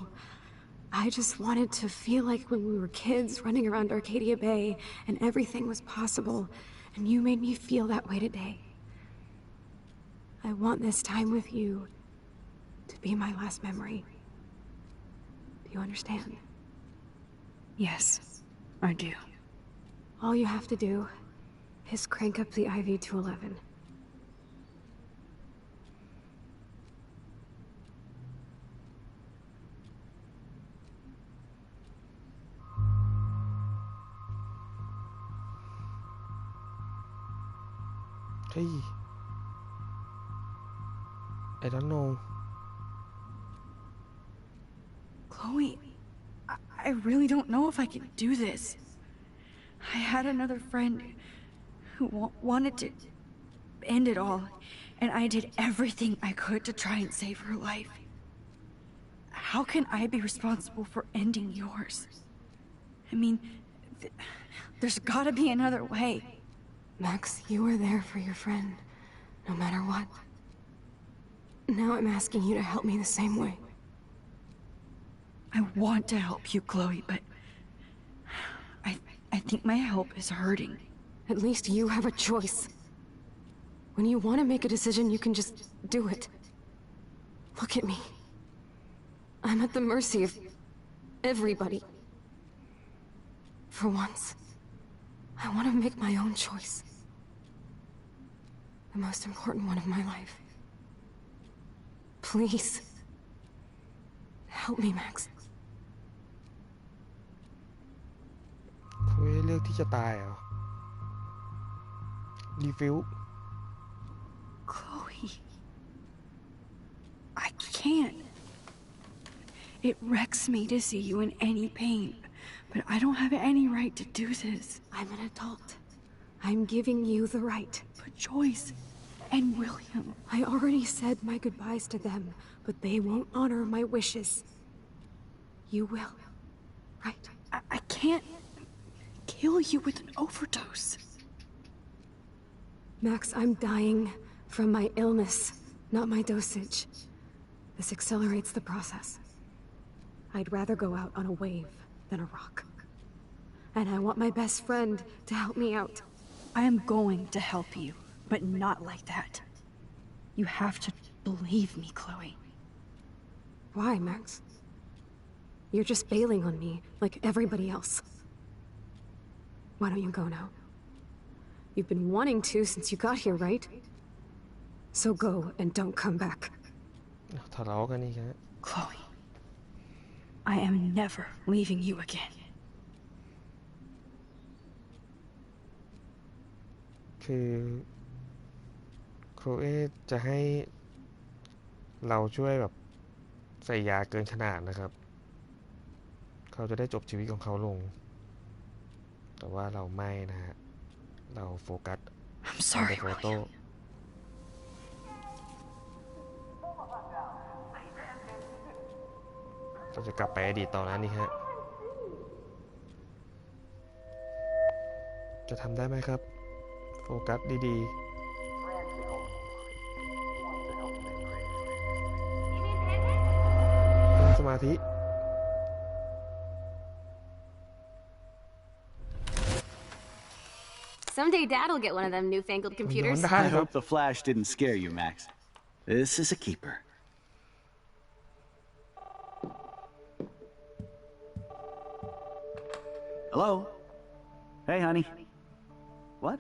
I just wanted to feel like when we were kids running around Arcadia Bay and everything was possible, and you made me feel that way today. I want this time with you to be my last memory. Do you understand? Yes, I do. All you have to do is crank up the IV to 11. Hey, I don't know. Chloe, I really don't know if I can do this. I had another friend who wanted to end it all, and I did everything I could to try and save her life. How can I be responsible for ending yours? I mean, there's gotta be another way. Max, you were there for your friend, no matter what. Now I'm asking you to help me the same way. I want to help you, Chloe, but I think my help is hurting. At least you have a choice. When you want to make a decision, you can just do it. Look at me. I'm at the mercy of everybody. For once, I want to make my own choice. The most important one of my life. Please. Help me, Max. คุยเลือกที่จะตายเหรอรีฟิล Chloe, I can't. It wrecks me to see you in any pain, but I don't have any right to do this. I'm an adult. I'm giving you the right. But Joyce and William... I already said my goodbyes to them, but they won't honor my wishes. You will, right? I can't kill you with an overdose. Max, I'm dying from my illness, not my dosage. This accelerates the process. I'd rather go out on a wave than a rock. And I want my best friend to help me out. I am going to help you, but not like that. You have to believe me, Chloe. Why, Max? You're just bailing on me like everybody else. Why don't you go now? You've been wanting to since you got here, right? So go and don't come back. ทะเลาะกันนี่ครับ Chloe, I am never leaving you again. คือโครเอจะให้เราช่วยแบบใส่ยาเกินขนาดนะครับเขาจะได้จบชีวิตของเขาลงแต่ว่าเราไม่นะฮะเราโฟกัส I'm sorry, โฟโต้ William. เราจะกลับไปอดีตตอนนั้นนี่ฮะจะทำได้ไหมครับโฟกัสดีๆตั้งสมาธิ Someday Dad'll get one of them newfangled computers. I hope the flash didn't scare you, Max. This is a keeper. Hello? Hey, honey. What?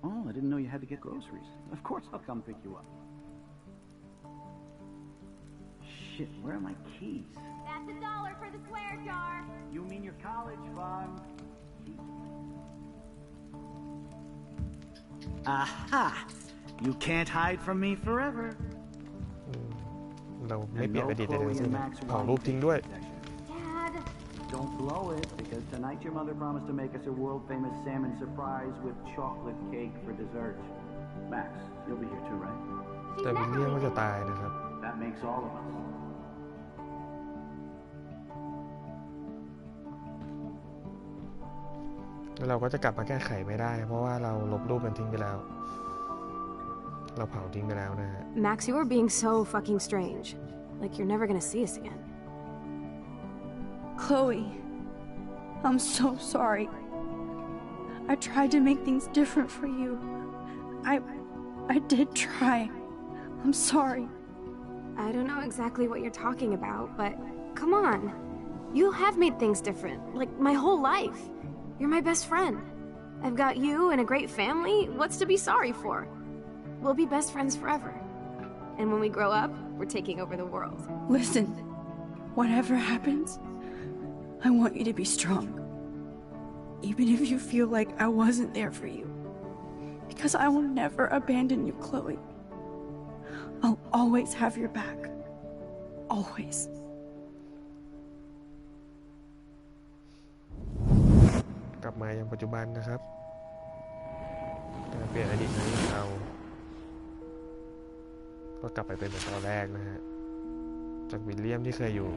Oh, I didn't know you had to get groceries. Of course I'll come pick you up. Shit, where are my keys? That's $1 for the swear jar. You mean your college fund? Aha! You can't hide from me forever. เราไม่เปลี่ยนอดีตใดๆทั้งสิ้นเผารูปทิ้งด้วย Dad. Don't blow it, because tonight your mother promised to make us a world-famous salmon surprise with chocolate cake for dessert. Max, you'll be here too, right? แต่วิลเลียมก็จะตายนะครับ That makes all of us. แล้วเราก็จะกลับมาแก้ไขไม่ได้เพราะว่าเราลบรูปมันทิ้งไปแล้วเราเผาทิ้งไปแล้วนะฮะ Max, you are being so fucking strange. Like you're never gonna see us again. Chloe, I'm so sorry. I tried to make things different for you. I did try. I'm sorry. I don't know exactly what you're talking about, but come on. You have made things different, like my whole life. You're my best friend. I've got you and a great family. What's to be sorry for? We'll be best friends forever. And when we grow up, we're taking over the world. Listen, whatever happens, I want you to be strong. Even if you feel like I wasn't there for you. Because I will never abandon you, Chloe. I'll always have your back. Always. กลับมายังปัจจุบันนะครับการเปลี่ยนอดีตของเราก็กลับไปเป็นเหมือนตอนแรกนะฮะจากวิลเลียมที่เคยอยู่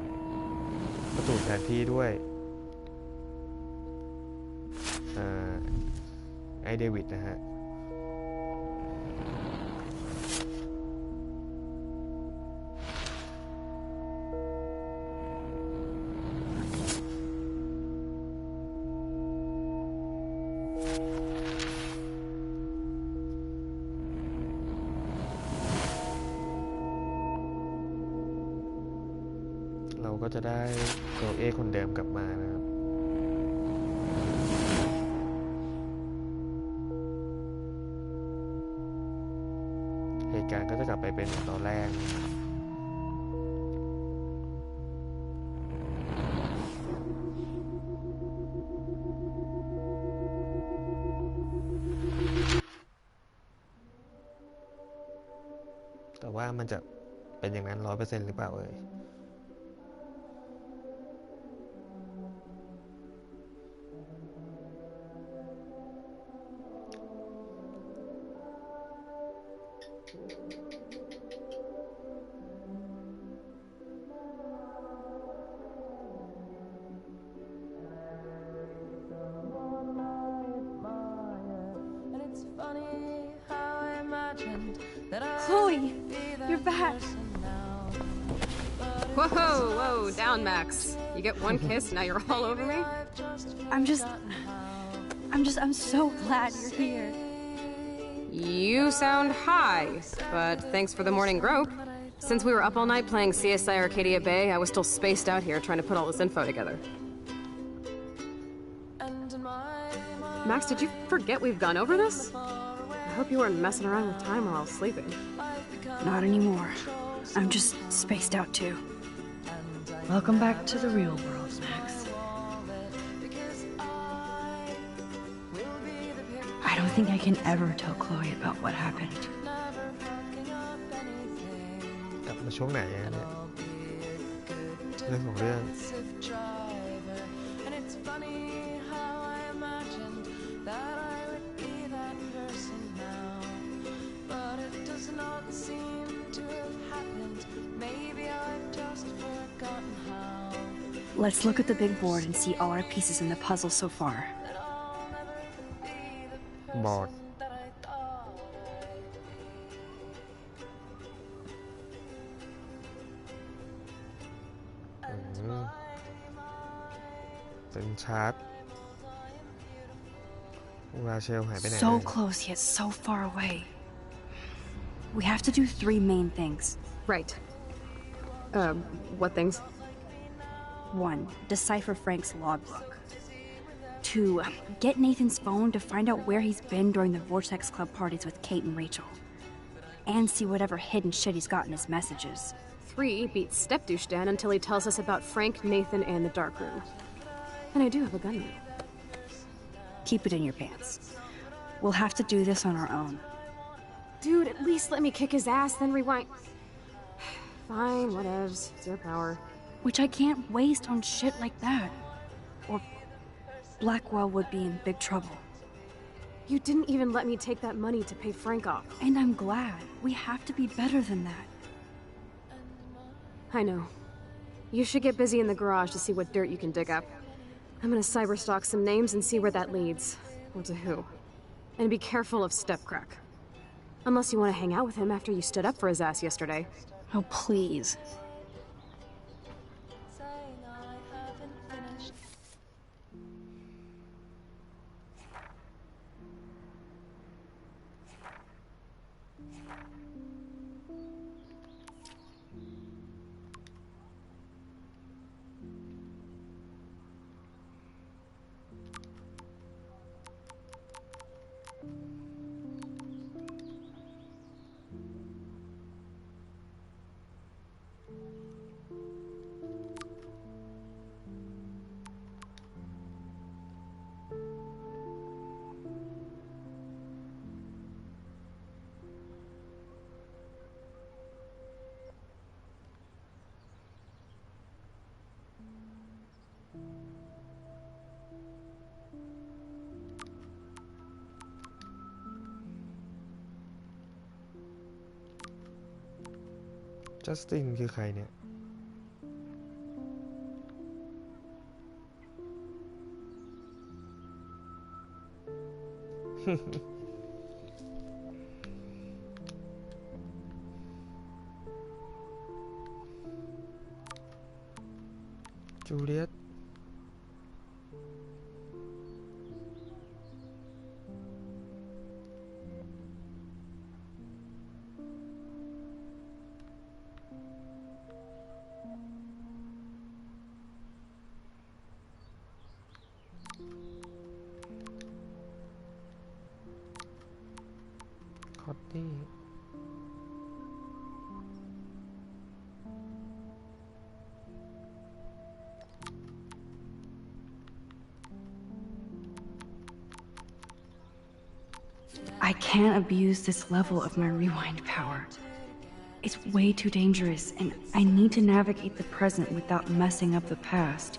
ก็ถูกแทนที่ด้วยไอเดวิดนะฮะเราก็จะได้ตัวเอคนเดิมกลับมานะครับเหตุการณ์ก็จะกลับไปเป็นเหมือนตอนแรกแต่ว่ามันจะเป็นอย่างนั้น 100% หรือเปล่าเอ่ยChloe, you're back. Whoa, whoa, down, Max. You get one kiss, now you're all over me? I'm so glad you're here. You sound high, but thanks for the morning grope. Since we were up all night playing CSI Arcadia Bay, I was still spaced out here trying to put all this info together. Max, did you forget we've gone over this? I hope you weren't messing around with time while I was sleeping. Not anymore. I'm just spaced out too. Welcome back to the real world, Max. I don't think I can ever tell Chloe about what happened. กลับมาช่วงไหนเนี่ยเรื่องของเรื่อง Let's look at the big board and see all our pieces in the puzzle so far. บอร์ดเป็นชาร์ตราเชลหายไปไหน So close yet so far away. We have to do 3 main things. Right. What things? 1. Decipher Frank's logbook. 2. Get Nathan's phone to find out where he's been during the Vortex Club parties with Kate and Rachel. And see whatever hidden shit he's got in his messages. 3. Beat Step Douche Dan until he tells us about Frank, Nathan, and the dark room. And I do have a gun now. Keep it in your pants. We'll have to do this on our own. Dude, at least let me kick his ass, then rewind. Fine, whatevs. It's your power. Which I can't waste on shit like that. Or Blackwell would be in big trouble. You didn't even let me take that money to pay Frank off. And I'm glad. We have to be better than that. I know. You should get busy in the garage to see what dirt you can dig up. I'm gonna cyberstalk some names and see where that leads. Or to who. And be careful of Stepcrack. Unless you want to hang out with him after you stood up for his ass yesterday. Oh, please. จัสตินคือใครเนี่ย จูเลียตคอตตี้ I can't abuse this level of my rewind power. It's way too dangerous, and I need to navigate the present without messing up the past.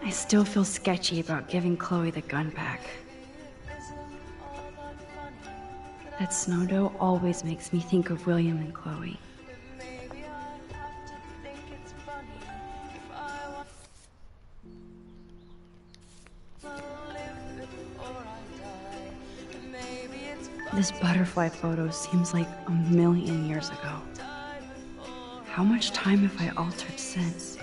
I still feel sketchy about giving Chloe the gun back. That snow dough always makes me think of William and Chloe. This butterfly photo seems like a million years ago. How much time have I altered since?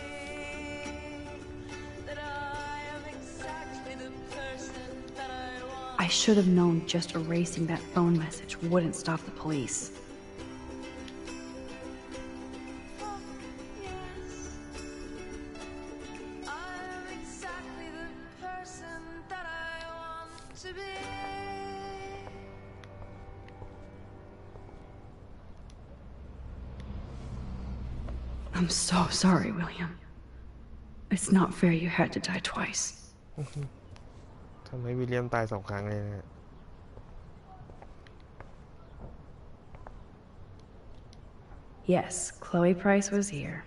I should have known just erasing that phone message wouldn't stop the police. I'm so sorry, William. It's not fair you had to die twice. ทำให้วิลเลียมตาย2 ครั้งเลยนะ Yes, Chloe Price was here.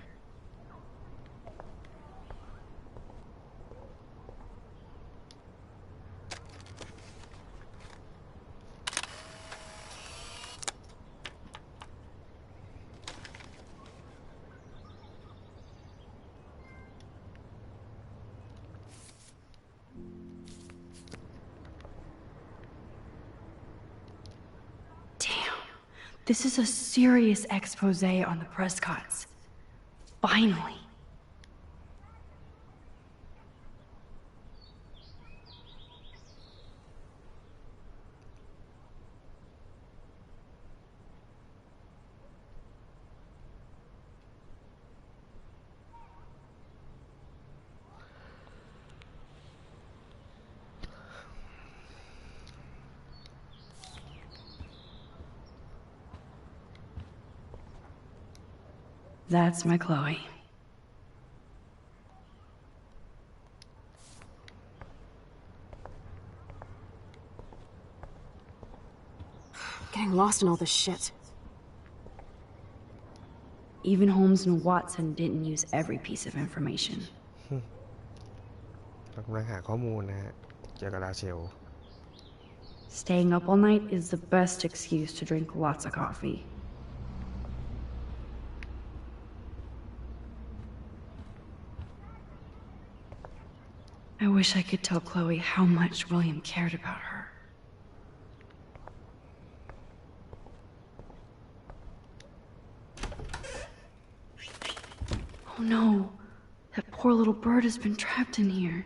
This is a serious expose on the Prescotts. Finally. That's my Chloe. Getting lost in all this shit. Even Holmes and Watson didn't use every piece of information. เรากำลังหาข้อมูลนะฮะเกี่ยวกับราเชล Staying up all night is the best excuse to drink lots of coffee. I wish I could tell Chloe how much William cared about her. Oh no, that poor little bird has been trapped in here.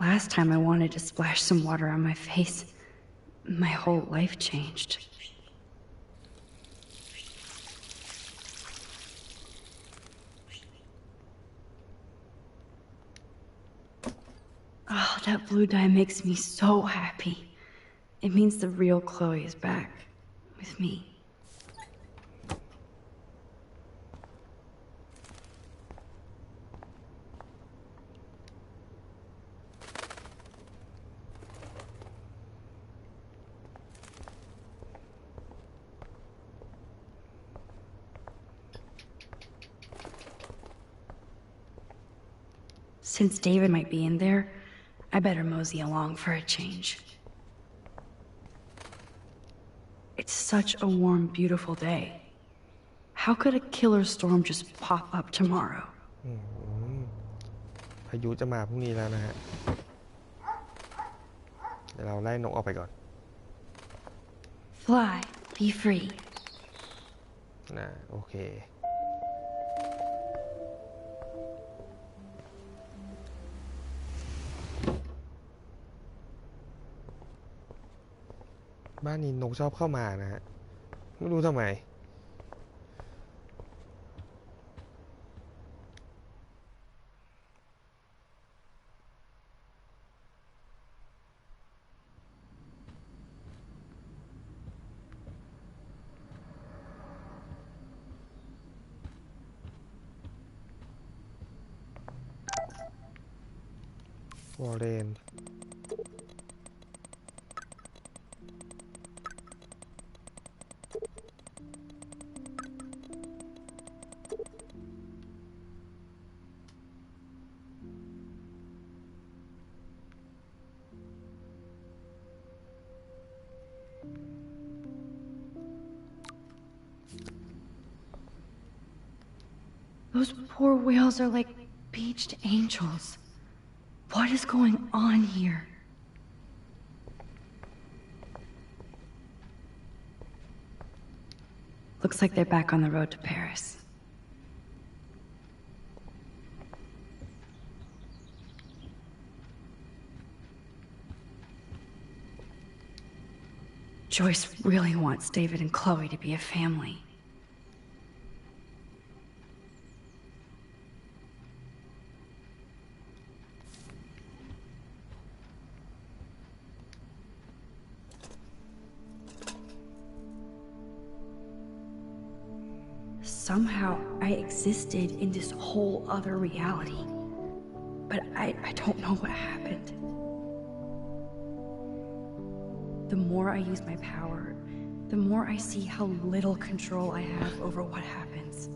Last time I wanted to splash some water on my face, my whole life changed. Oh, that blue dye makes me so happy. It means the real Chloe is back with me. Since David might be in there, I better mosey along for a change. It's such a warm, beautiful day. How could a killer storm just pop up tomorrow? พายุจะมาพรุ่งนี้แล้วนะฮะเดี๋ยวเราไล่นกออกไปก่อน Fly, be free. โอเคบ้านนี้นกชอบเข้ามานะฮะไม่รู้ทำไมวอร์เรนThose poor whales are like beached angels. What is going on here? Looks like they're back on the road to Paris. Joyce really wants David and Chloe to be a family. Somehow, I existed in this whole other reality. But I don't know what happened. The more I use my power, the more I see how little control I have over what happens.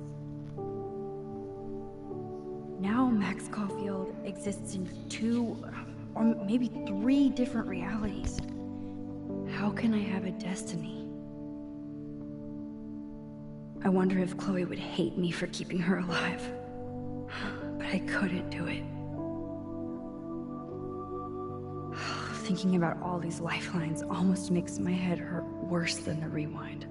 Now Max Caulfield exists in 2, or maybe 3 different realities. How can I have a destiny? I wonder if Chloe would hate me for keeping her alive. But I couldn't do it. Thinking about all these lifelines almost makes my head hurt worse than the rewind.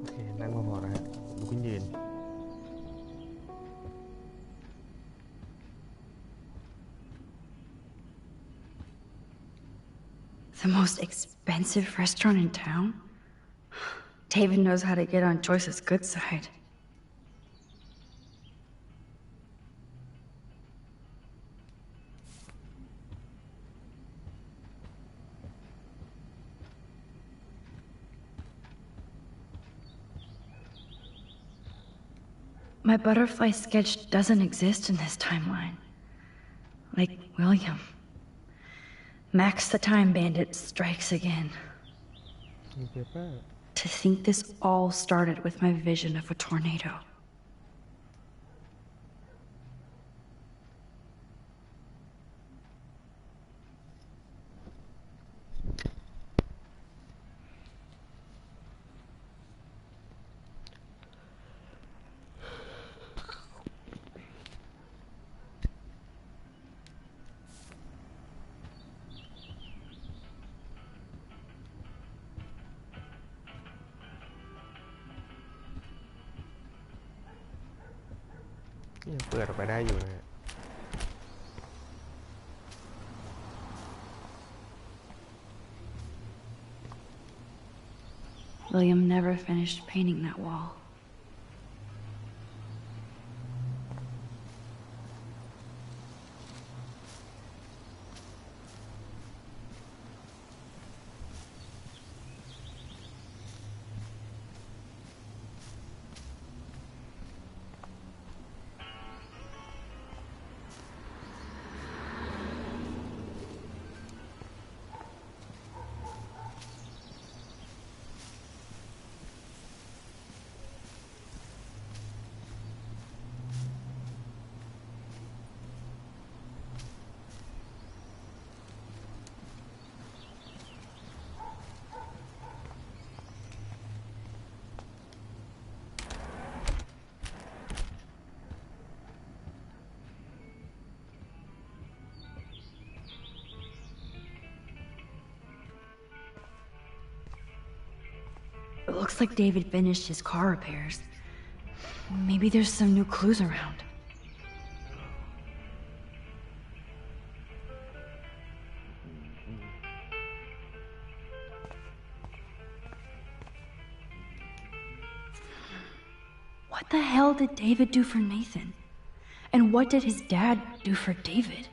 Okay, นั่งมาพอนะฮะลุกขึ้นยืน The most expensive restaurant in town? David knows how to get on Joyce's good side. My butterfly sketch doesn't exist in this timeline. Like William. Max the Time Bandit strikes again. To think this all started with my vision of a tornado.ยังเปิดออกไปได้อยู่นะฮะ William never finished painting that wall. It looks like David finished his car repairs. Maybe there's some new clues around. What the hell did David do for Nathan? And what did his dad do for David?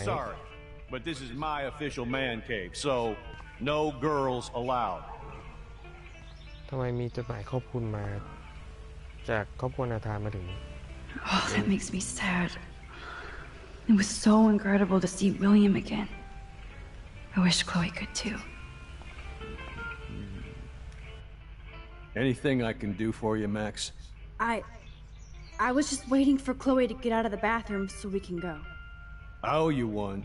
Sorry, but this is my official man cave, so no girls allowed. ทำไมมีจดหมายขอบคุณมาจากครอบครัวนาธานมาถึง Oh, that makes me sad. It was so incredible to see William again. I wish Chloe could too. Anything I can do for you, Max? I was just waiting for Chloe to get out of the bathroom so we can go. I owe you one.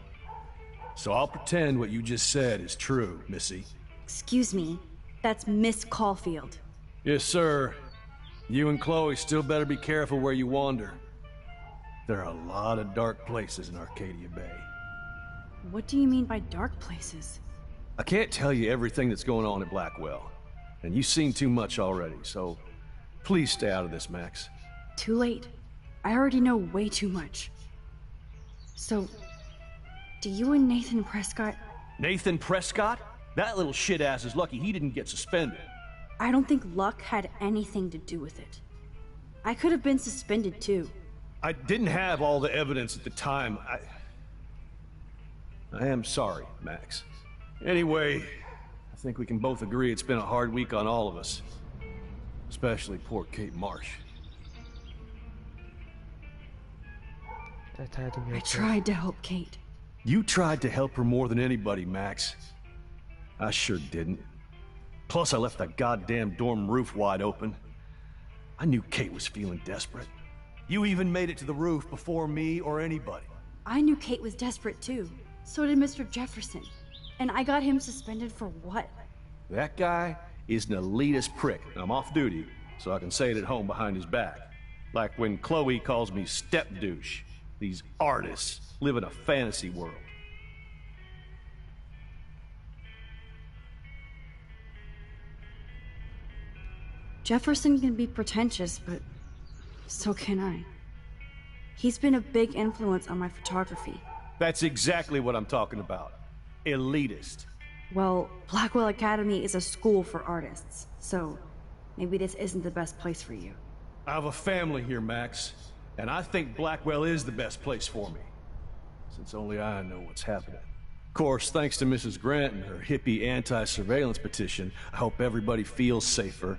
So I'll pretend what you just said is true, Missy. Excuse me, that's Miss Caulfield. Yes, sir. You and Chloe still better be careful where you wander. There are a lot of dark places in Arcadia Bay. What do you mean by dark places? I can't tell you everything that's going on at Blackwell, and you've seen too much already, so please stay out of this, Max. Too late. I already know way too much. So, do you and Nathan Prescott... Nathan Prescott? That little shit-ass is lucky he didn't get suspended. I don't think luck had anything to do with it. I could have been suspended too. I didn't have all the evidence at the time. I am sorry, Max. Anyway, I think we can both agree it's been a hard week on all of us. Especially poor Kate Marsh. I tried to help Kate. You tried to help her more than anybody, Max. I sure didn't. Plus, I left that goddamn dorm roof wide open. I knew Kate was feeling desperate. You even made it to the roof before me or anybody. I knew Kate was desperate too. So did Mr. Jefferson. And I got him suspended for what? That guy is an elitist prick, and I'm off duty, so I can say it at home behind his back. Like when Chloe calls me step douche. These artists live in a fantasy world. Jefferson can be pretentious, but so can I. He's been a big influence on my photography. That's exactly what I'm talking about. Elitist. Well, Blackwell Academy is a school for artists, so maybe this isn't the best place for you. I have a family here, Max, and I think Blackwell is the best place for me, since only I know what's happening. Of course, thanks to Mrs. Grant and her hippie anti-surveillance petition, I hope everybody feels safer,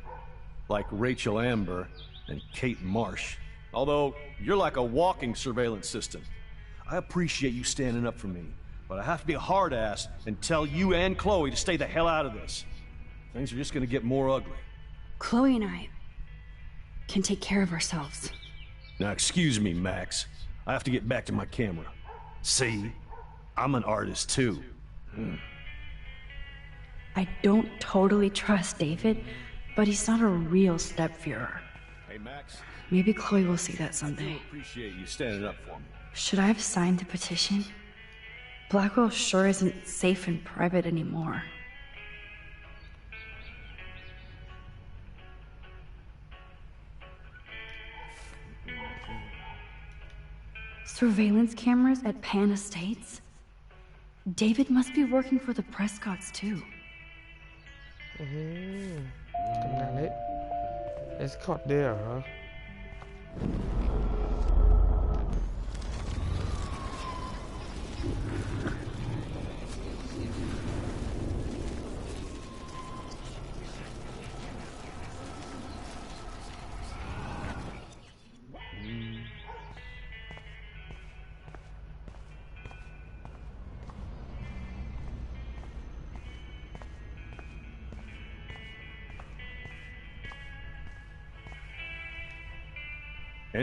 like Rachel Amber and Kate Marsh. Although, you're like a walking surveillance system. I appreciate you standing up for me, but I have to be a hard ass and tell you and Chloe to stay the hell out of this. Things are just gonna get more ugly. Chloe and I can take care of ourselves. Now, excuse me, Max. I have to get back to my camera. See? I'm an artist, too. I don't totally trust David, but he's not a real stepfuhrer. Hey, Max. Maybe Chloe will see that I someday. do appreciate you standing up for me. Should I have signed the petition? Blackwell sure isn't safe and private anymore. Surveillance cameras at Pan Estates? David must be working for the Prescotts too. ทำงานให้เอสคอร์ตเดียเหรอ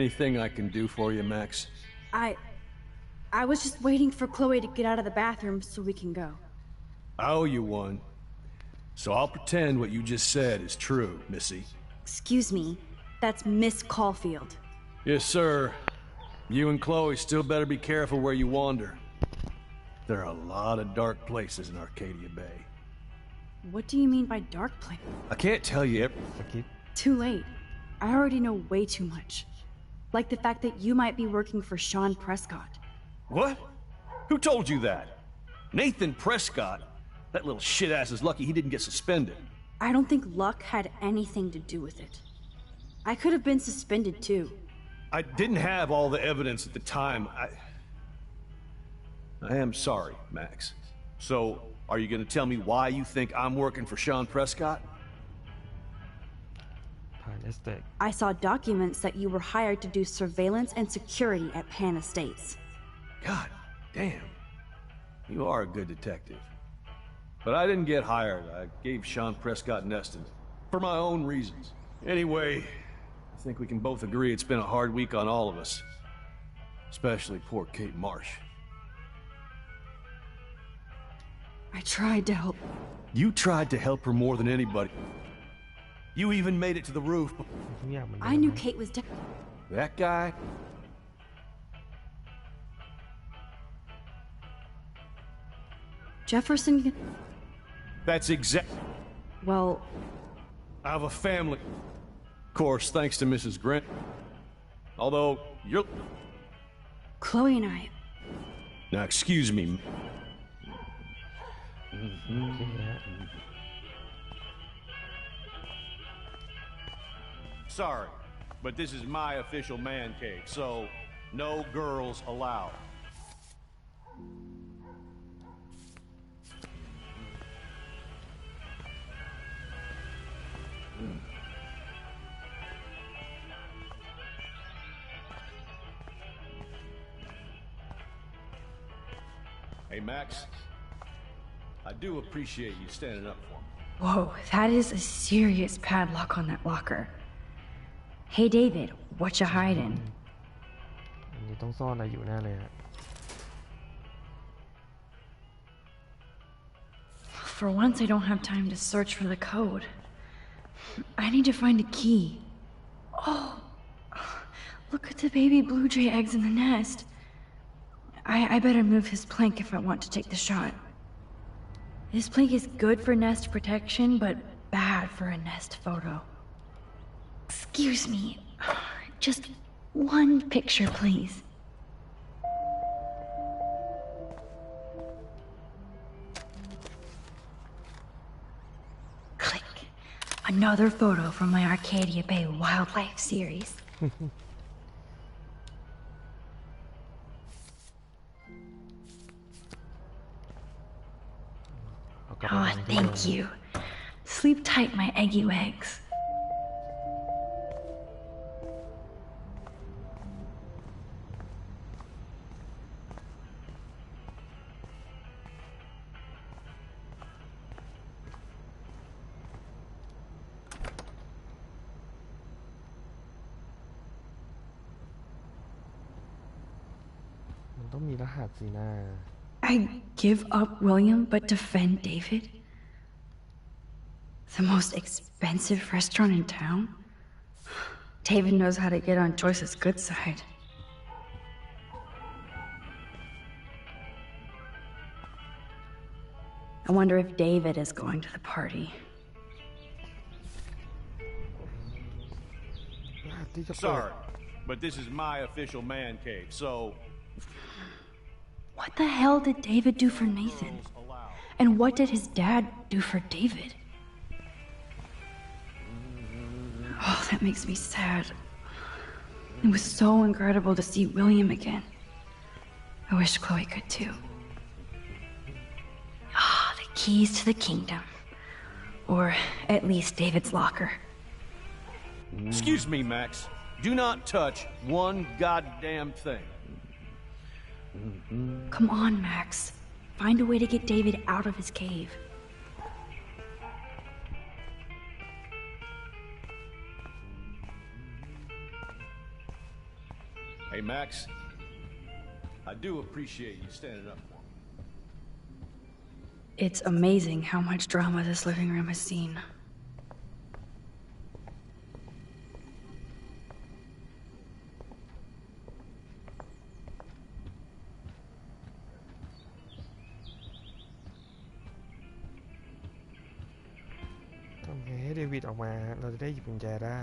Anything I can do for you, Max? I was just waiting for Chloe to get out of the bathroom so we can go. I owe you one. So I'll pretend what you just said is true, Missy. Excuse me, that's Miss Caulfield. Yes, sir. You and Chloe still better be careful where you wander. There are a lot of dark places in Arcadia Bay. What do you mean by dark place? I can't tell you สกิป Too late. I already know way too much. Like the fact that you might be working for Sean Prescott. What? Who told you that? Nathan Prescott? That little shit-ass is lucky he didn't get suspended. I don't think luck had anything to do with it. I could have been suspended too. I didn't have all the evidence at the time. I am sorry, Max. So, are you gonna tell me why you think I'm working for Sean Prescott? ผ่านเอสเตก I saw documents that you were hired to do surveillance and security at Pan Estates. God damn. You are a good detective. But I didn't get hired. I gave Sean Prescott an estimate. For my own reasons. Anyway, I think we can both agree it's been a hard week on all of us. Especially poor Kate Marsh. I tried to help. You tried to help her more than anybody. You even made it to the roof. ทุกอย่างมัน I knew Kate was dead. That guy? Jefferson. That's exact. Well, I have a family. Of course, thanks to Mrs. Grant. Although, you're... Chloe and I. Now, excuse me. โอเคฮะ Sorry, but this is my official man cave, so no girls allowed. Hey, Max. I do appreciate you standing up for me. Whoa, that is a serious padlock on that locker. Hey, David, what you hiding? อันนี้ต้องซ่อนอะไรอยู่แน่เลยฮะ For once, I don't have time to search for the code. I need to find a key. Oh, look at the baby blue jay eggs in the nest. I better move his plank if I want to take the shot. This plank is good for nest protection, but bad for a nest photo. Excuse me. Just one picture, please. Click. Another photo from my Arcadia Bay wildlife series. Oh, thank you. Sleep tight, my eggy wags. ต้องมีรหัสสินะ I give up William but defend David? The most expensive restaurant in town? David knows how to get on Joyce's good side. I wonder if David is going to the party. รหัสที่จะเปิด Sorry, but this is my official man cave, so What the hell did David do for Nathan? And what did his dad do for David? Oh, that makes me sad. It was so incredible to see William again. I wish Chloe could too. Ah, the keys to the kingdom. Or at least David's locker. excuse me, Max. Do not touch one goddamn thing. Come on, Max. Find a way to get David out of his cave. Hey, Max. I do appreciate you standing up for me. It's amazing how much drama this living room has seen.ทำไงให้เดวิดออกมาเราจะได้หยิบกุญแจได้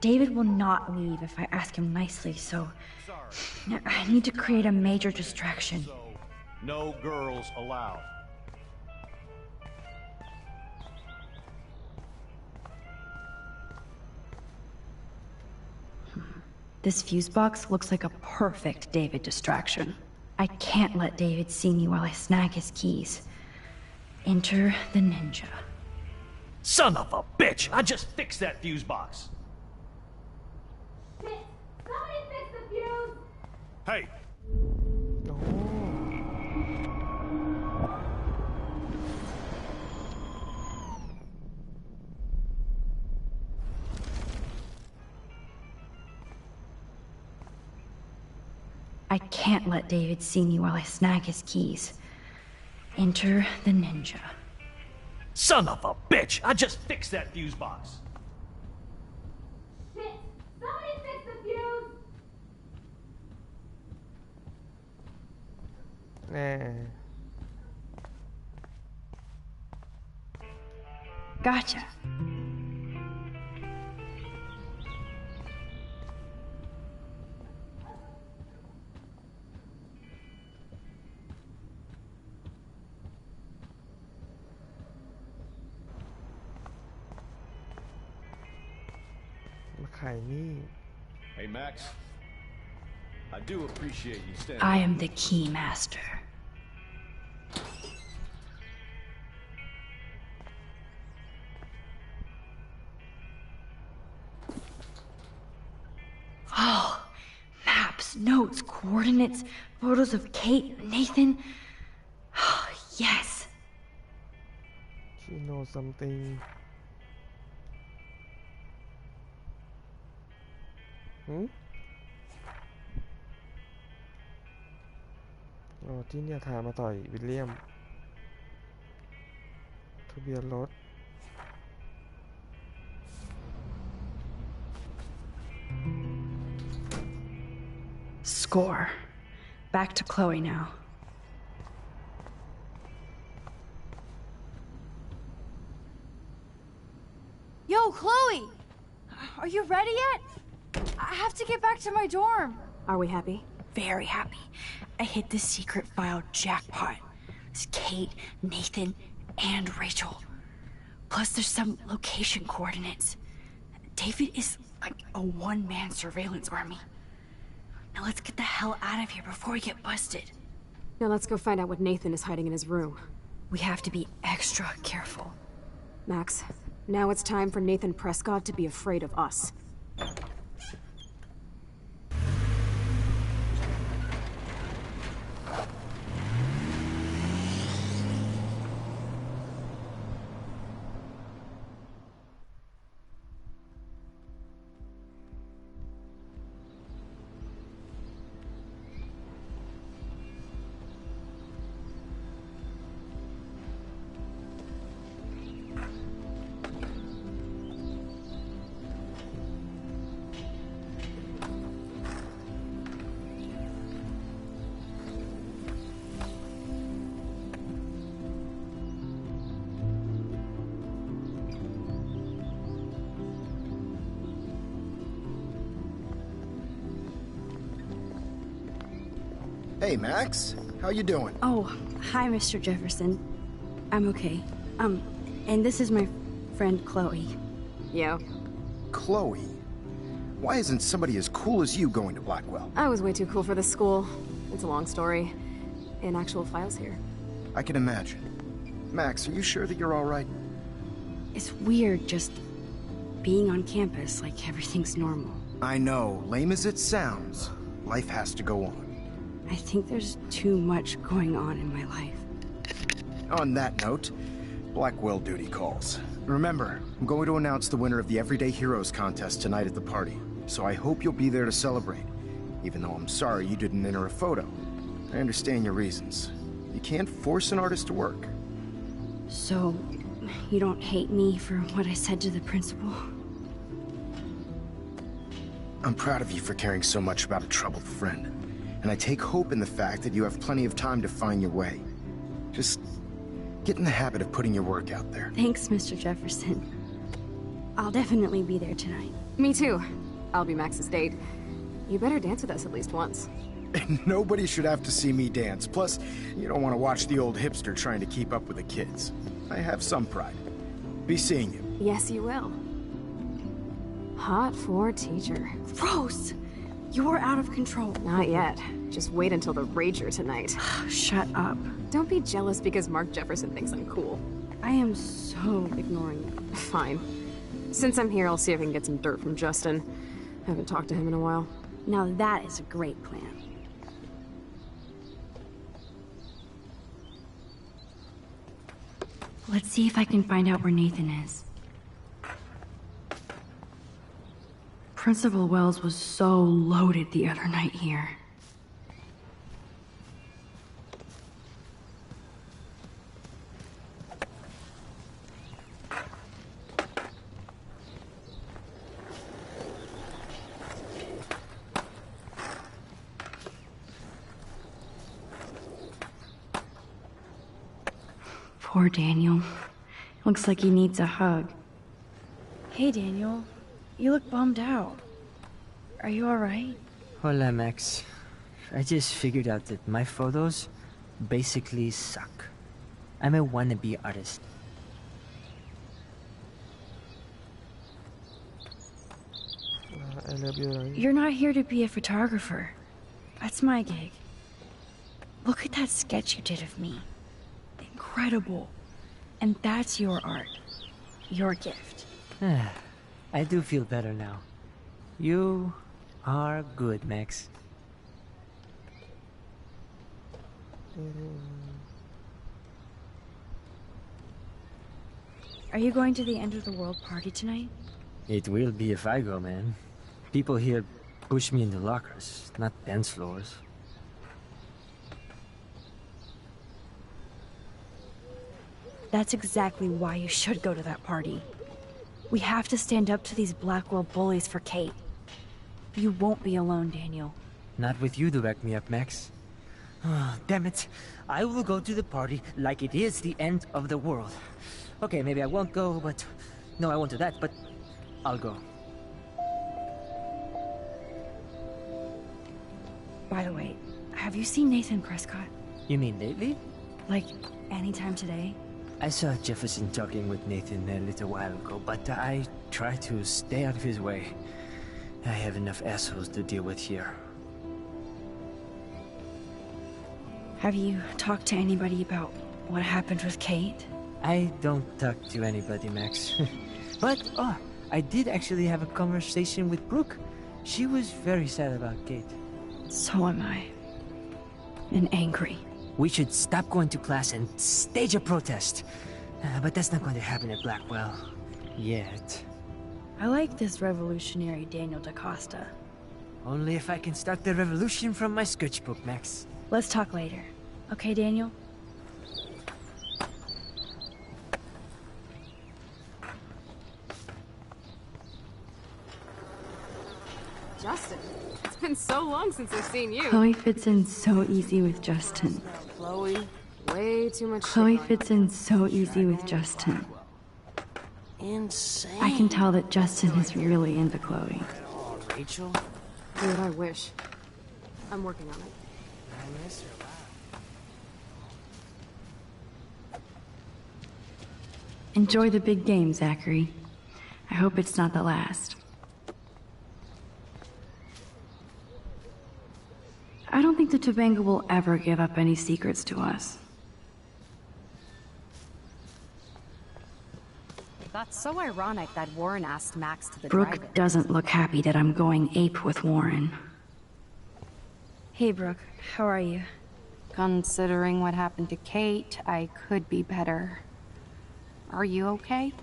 David will not leave if I ask him nicely, so I need to create a major distraction. So, no girls allowed. This fuse box looks like a perfect David distraction. I can't let David see me while I snag his keys. Enter the ninja. Son of a bitch! I just fixed that fuse box. Shit! Somebody fix the fuse! Hey, โอ้ I can't let David see me while I snag his keys. Enter the ninja. son of a bitch! I just fixed that fuse box. Shit! Somebody fix the fuse! แน่ Gotcha.มาไขนี่ Hey, Max. I do appreciate you standing I up. am the key master. Oh, maps, notes, coordinates, photos of Kate, Nathan. Oh, yes. she knows something หืมอ๋อที่เนี่ยทามาต่อยวิลเลียมทะเบียนรถ Score. Back to Chloe now. Yo, Chloe! Are you ready yet? I have to get back to my dorm. Are we happy? Very happy. I hit the secret file jackpot. It's Kate, Nathan, and Rachel. Plus, there's some location coordinates. David is like a one-man surveillance army. Now let's get the hell out of here before we get busted. Now let's go find out what Nathan is hiding in his room. We have to be extra careful. Max, now it's time for Nathan Prescott to be afraid of us. Hey, Max. How you doing? Oh, hi, Mr. Jefferson. I'm okay. And this is my friend Chloe. Yeah. Chloe? Why isn't somebody as cool as you going to Blackwell? I was way too cool for this school. It's a long story. In actual files here. I can imagine. Max, are you sure that you're all right? It's weird just being on campus like everything's normal. I know. Lame as it sounds, life has to go on. I think there's too much going on in my life. On that note, Blackwell duty calls. Remember, I'm going to announce the winner of the Everyday Heroes contest tonight at the party, so I hope you'll be there to celebrate, even though I'm sorry you didn't enter a photo. I understand your reasons. You can't force an artist to work. So, you don't hate me for what I said to the principal? I'm proud of you for caring so much about a troubled friend, and I take hope in the fact that you have plenty of time to find your way. Just get in the habit of putting your work out there. Thanks, Mr. Jefferson. I'll definitely be there tonight. Me too. I'll be Max's date. You better dance with us at least once. Nobody should have to see me dance. Plus, you don't want to watch the old hipster trying to keep up with the kids. I have some pride. Be seeing you. Yes, you will. Hot for teacher. Rose! You're out of control. Not yet. Just wait until the Rager tonight. Shut up. Don't be jealous because Mark Jefferson thinks I'm cool. I am so ignoring you. Fine. Since I'm here, I'll see if I can get some dirt from Justin. Haven't talked to him in a while. Now that is a great plan. Let's see if I can find out where Nathan is. Principal Wells was so loaded the other night here. Poor Daniel. Looks like he needs a hug. Hey, Daniel. You look bummed out. Are you alright? Hola, Max. I just figured out that my photos basically suck. I'm a wannabe artist. I love you. You're not here to be a photographer. That's my gig. Look at that sketch you did of me. Incredible. And that's your art. Your gift. I do feel better now. You are good, Max. Are you going to the end of the world party tonight? It will be if I go, man. People here push me into lockers, not dance floors. That's exactly why you should go to that party. We have to stand up to these Blackwell bullies for Kate. You won't be alone, Daniel. Not with you to back me up, Max. Oh, damn it. I will go to the party like it is the end of the world. Okay, maybe I won't go, but... No, I won't do that, but... I'll go. By the way, have you seen Nathan Prescott? You mean lately? Like, anytime today? I saw Jefferson talking with Nathan a little while ago, but I try to stay out of his way. I have enough assholes to deal with here. Have you talked to anybody about what happened with Kate? I don't talk to anybody, Max. But, I did actually have a conversation with Brooke. She was very sad about Kate. So am I. And angry. We should stop going to class and stage a protest. But that's not going to happen at Blackwell. Yet. I like this revolutionary Daniel DaCosta. Only if I can start the revolution from my sketchbook, Max. Let's talk later. Okay, Daniel? Justin, it's been so long since I've seen you. Chloe fits in so easy with Justin. Chloe, way too much Chloe fits in so easy with Justin. Insane. I can tell that Justin is really into Chloe. Oh, Rachel? Dude, I wish. I'm working on it. Enjoy the big game, Zachary. I hope it's not the last. I don't think the Tobanga will ever give up any secrets to us. That's so ironic that Warren asked Max to the Brooke drive-in. doesn't look happy that I'm going ape with Warren. Hey, Brooke. How are you? Considering what happened to Kate, I could be better. Are you okay?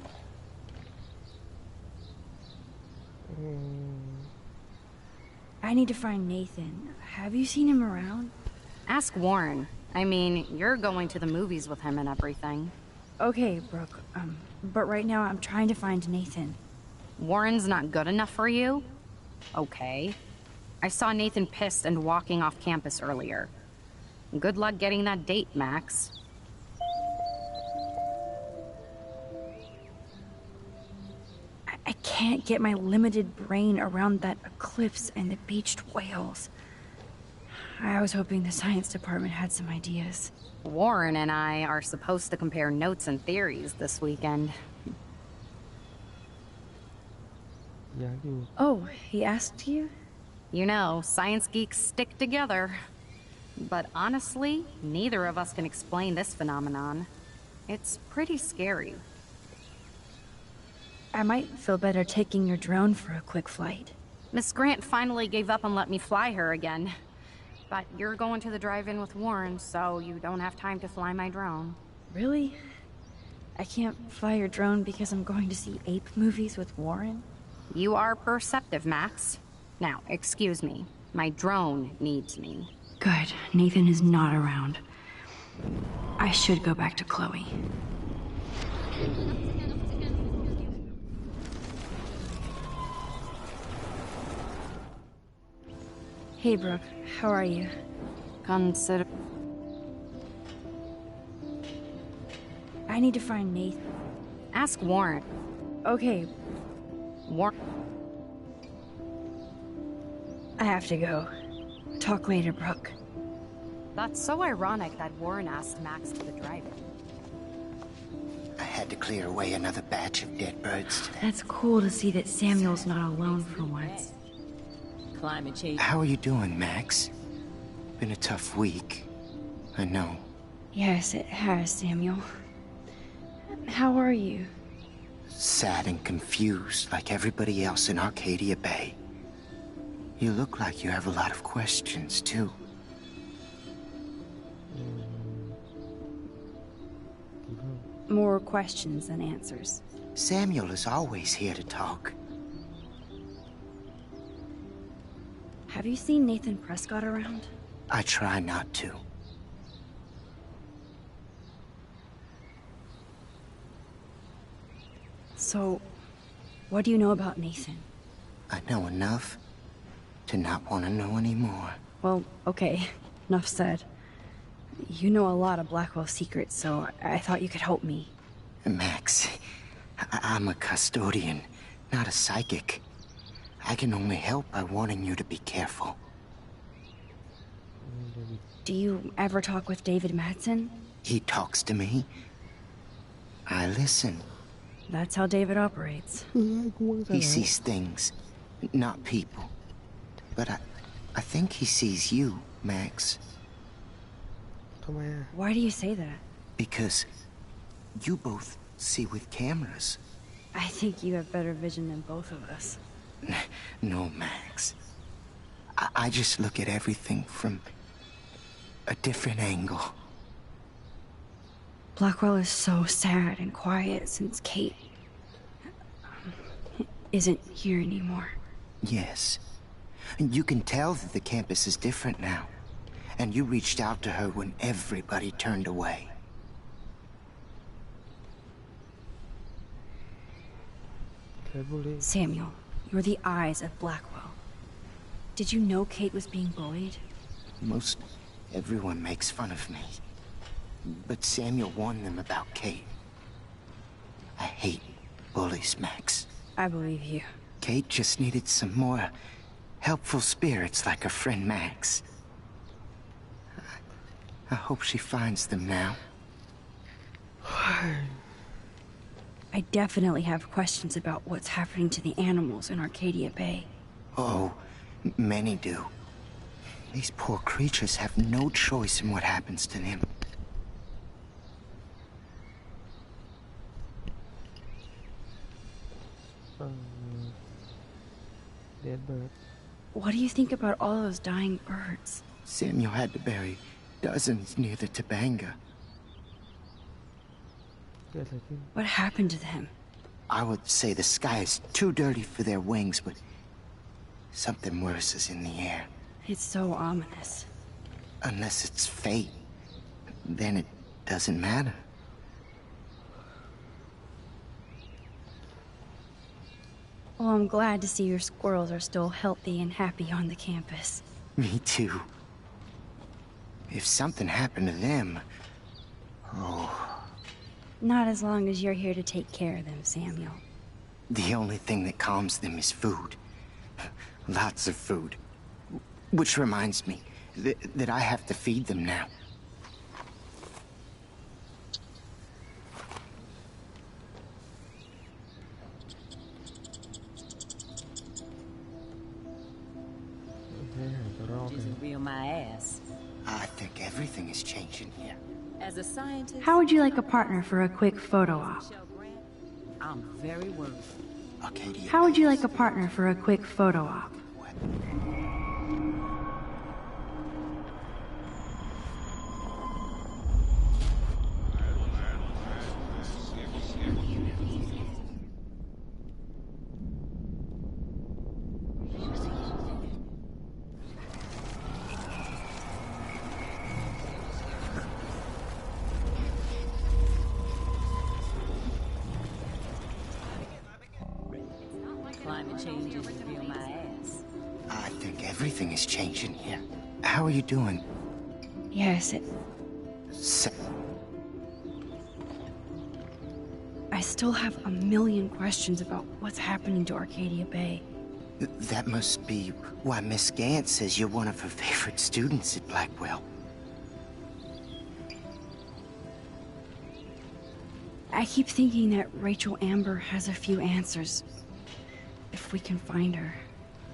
I need to find Nathan. Have you seen him around? Ask Warren. I mean, you're going to the movies with him and everything. Okay, Brooke. But right now I'm trying to find Nathan. Warren's not good enough for you? Okay. I saw Nathan pissed and walking off campus earlier. Good luck getting that date, Max. I can't get my limited brain around that eclipse and the beached whales. I was hoping the science department had some ideas. Warren and I are supposed to compare notes and theories this weekend. Oh, he asked you? You know, science geeks stick together. But honestly, neither of us can explain this phenomenon. It's pretty scary. I might feel better taking your drone for a quick flight. Miss Grant finally gave up and let me fly her again. But you're going to the drive-in with Warren, so you don't have time to fly my drone. Really? I can't fly your drone because I'm going to see ape movies with Warren? You are perceptive, Max. Now, excuse me. My drone needs me. Good. Nathan is not around. I should go back to Chloe. Hey, Brooke. How are you? Consider... I need to find Nathan. Ask Warren. Okay. Warren... I have to go. Talk later, Brooke. That's so ironic that Warren asked Max to the drive-in. I had to clear away another batch of dead birds today. That's cool to see that Samuel's not alone for once. Climate change. How are you doing, Max? Been a tough week. I know. Yes, it has, Samuel. How are you? Sad and confused like everybody else in Arcadia Bay. You look like you have a lot of questions, too. More questions than answers. Samuel is always here to talk. Have you seen Nathan Prescott around? I try not to. So, what do you know about Nathan? I know enough to not want to know anymore. Well, okay. Enough said. You know a lot of Blackwell secrets, so I thought you could help me. Max, I'm a custodian, not a psychic. I can only help by warning you to be careful. Do you ever talk with David Madsen? He talks to me. I listen. That's how David operates. He sees things, not people. But I think he sees you, Max. Why do you say that? Because you both see with cameras. I think you have better vision than both of us. No, Max. I just look at everything from a different angle. Blackwell is so sad and quiet since Kate isn't here anymore. Yes. And you can tell that the campus is different now. And you reached out to her when everybody turned away. Samuel, you're the eyes of Blackwell. Did you know Kate was being bullied? Most everyone makes fun of me. But Samuel warned them about Kate. I hate bullies, Max. I believe you. Kate just needed some more helpful spirits like her friend Max. I hope she finds them now. I definitely have questions about what's happening to the animals in Arcadia Bay. Oh, many do. These poor creatures have no choice in what happens to them. Dead bird. What do you think about all those dying birds? Samuel had to bury dozens near the Tabanga. What happened to them? I would say the sky is too dirty for their wings, but something worse is in the air. It's so ominous. Unless it's fate, then it doesn't matter. Well, I'm glad to see your squirrels are still healthy and happy on the campus. Me too. If something happened to them... Oh... Not as long as you're here to take care of them, Samuel. The only thing that calms them is food. Lots of food. Which reminds me that I have to feed them now. She's real my ass. I think everything is changing here. As a scientist... How would you like a partner for a quick photo op? I'm very worried. Arcadia. How would you like a partner for a quick photo op? Climate change is real my ass. I think everything is changing here. How are you doing? Yes, Sa I still have a million questions about what's happening to Arcadia Bay. That must be why Miss Gant says you're one of her favorite students at Blackwell. I keep thinking that Rachel Amber has a few answers. If we can find her.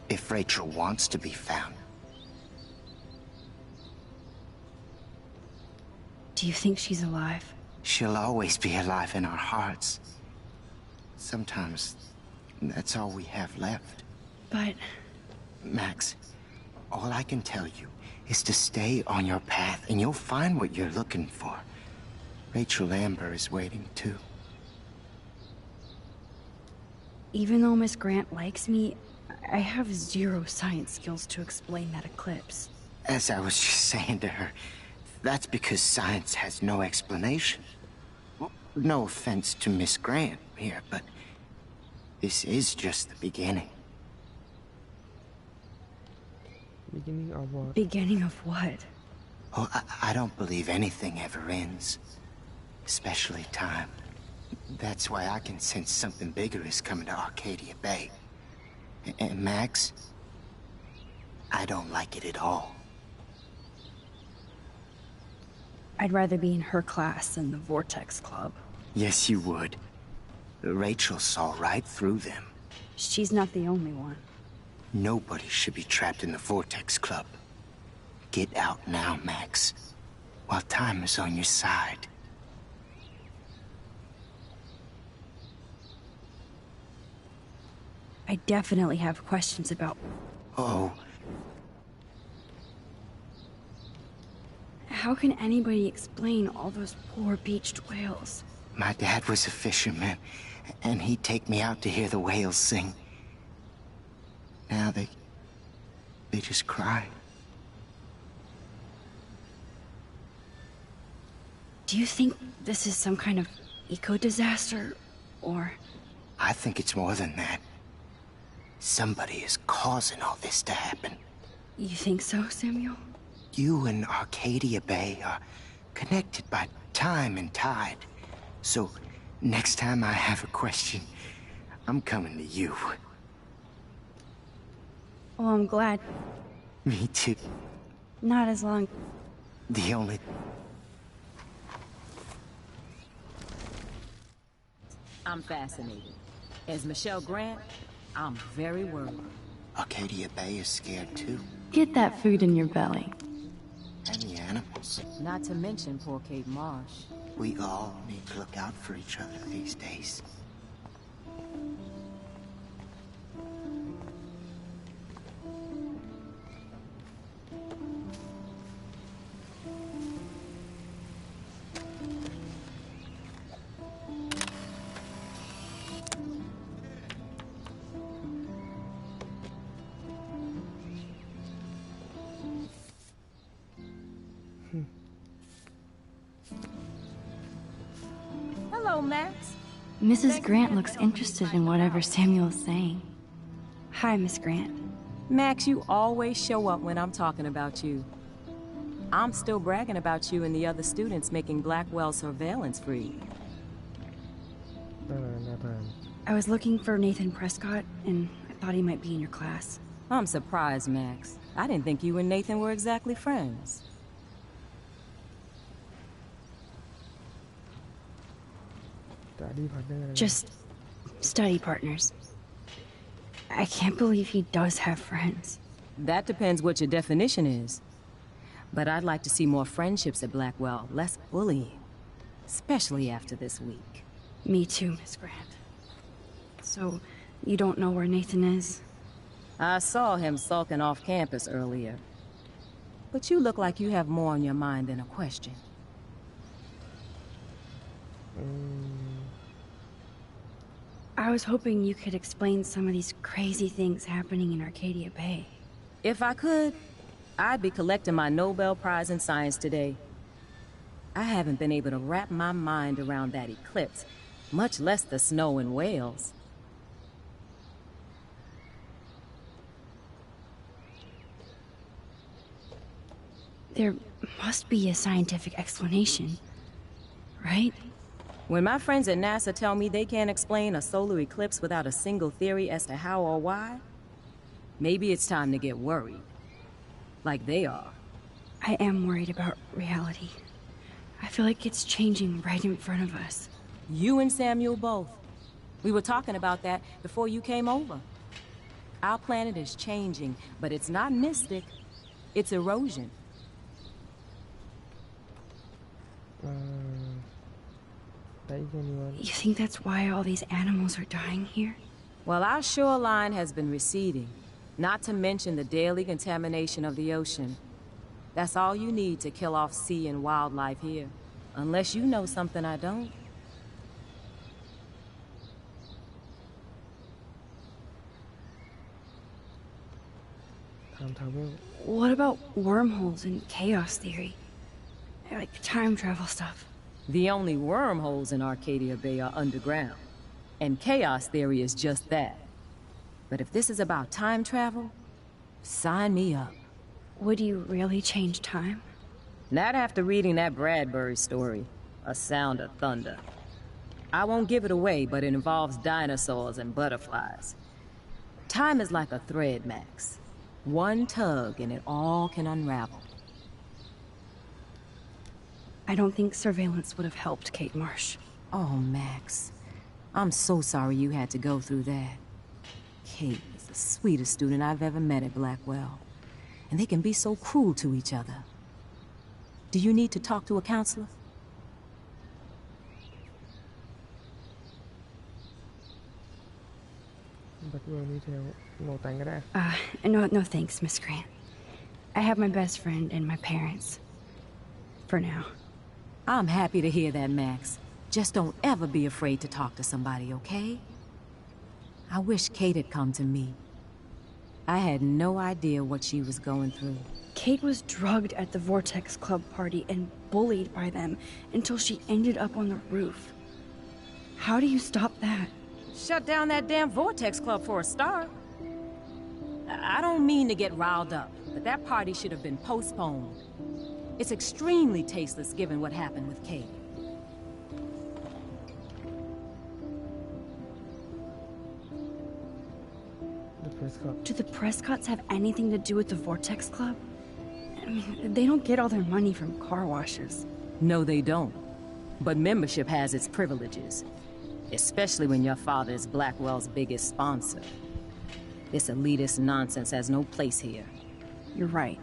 If Rachel wants to be found. Do you think she's alive? She'll always be alive in our hearts. Sometimes, that's all we have left. But... Max, all I can tell you is to stay on your path, and you'll find what you're looking for. Rachel Amber is waiting, too. Even though Miss Grant likes me, I have zero science skills to explain that eclipse. As I was just saying to her, that's because science has no explanation. Well, no offense to Miss Grant here, but this is just the beginning. Beginning of what? Beginning of what? Oh, I don't believe anything ever ends. Especially time. That's why I can sense something bigger is coming to Arcadia Bay. And Max, I don't like it at all. I'd rather be in her class than the Vortex Club. Yes, you would. Rachel saw right through them. She's not the only one. Nobody should be trapped in the Vortex Club. Get out now, Max, while time is on your side. I definitely have questions about... Oh. How can anybody explain all those poor beached whales? My dad was a fisherman, and he'd take me out to hear the whales sing. Now they just cry. Do you think this is some kind of eco-disaster, or... I think it's more than that. Somebody is causing all this to happen. You think so, Samuel? You and Arcadia Bay are connected by time and tide. So, next time I have a question, I'm coming to you. Well, I'm glad. Me too. Not as long... The only I'm fascinated. As Michelle Grant, I'm very worried. Arcadia Bay is scared too. Get that food in your belly. And the animals. Not to mention poor Kate Marsh. We all need to look out for each other these days. Hello, Max. Mrs. Grant looks interested in whatever Samuel's saying. Hi, Miss Grant. Max, you always show up when I'm talking about you. I'm still bragging about you and the other students making Blackwell surveillance free. I was looking for Nathan Prescott, and I thought he might be in your class. I'm surprised, Max. I didn't think you and Nathan were exactly friends. Just study partners. I can't believe he does have friends. That depends what your definition is. But I'd like to see more friendships at Blackwell, less bullying. Especially after this week. Me too, Miss Grant. So, you don't know where Nathan is? I saw him sulking off campus earlier. But you look like you have more on your mind than a question. I was hoping you could explain some of these crazy things happening in Arcadia Bay. If I could, I'd be collecting my Nobel Prize in Science today. I haven't been able to wrap my mind around that eclipse, much less the snow in Wales. There must be a scientific explanation, right? When my friends at NASA tell me they can't explain a solar eclipse without a single theory as to how or why, maybe it's time to get worried. Like they are. I am worried about reality. I feel like it's changing right in front of us. You and Samuel both. We were talking about that before you came over. Our planet is changing, but it's not mystic. It's erosion. You think that's why all these animals are dying here? Well, our shoreline has been receding, not to mention the daily contamination of the ocean. That's all you need to kill off sea and wildlife here. Unless you know something I don't. What about wormholes and chaos theory? Like time travel stuff. The only wormholes in Arcadia Bay are underground. And chaos theory is just that. But if this is about time travel, sign me up. Would you really change time? Not after reading that Bradbury story, A Sound of Thunder. I won't give it away, but it involves dinosaurs and butterflies. Time is like a thread, Max. One tug and it all can unravel. I don't think surveillance would have helped Kate Marsh. Oh, Max. I'm so sorry you had to go through that. Kate is the sweetest student I've ever met at Blackwell. And they can be so cruel to each other. Do you need to talk to a counselor? No thanks, Miss Grant. I have my best friend and my parents. For now. I'm happy to hear that, Max. Just don't ever be afraid to talk to somebody, okay? I wish Kate had come to me. I had no idea what she was going through. Kate was drugged at the Vortex Club party and bullied by them until she ended up on the roof. How do you stop that? Shut down that damn Vortex Club for a start. I don't mean to get riled up, but that party should have been postponed. It's extremely tasteless given what happened with Kate. Do the Prescotts have anything to do with the Vortex Club? I mean, they don't get all their money from car washes. No, they don't. But membership has its privileges. Especially when your father is Blackwell's biggest sponsor. This elitist nonsense has no place here. You're right.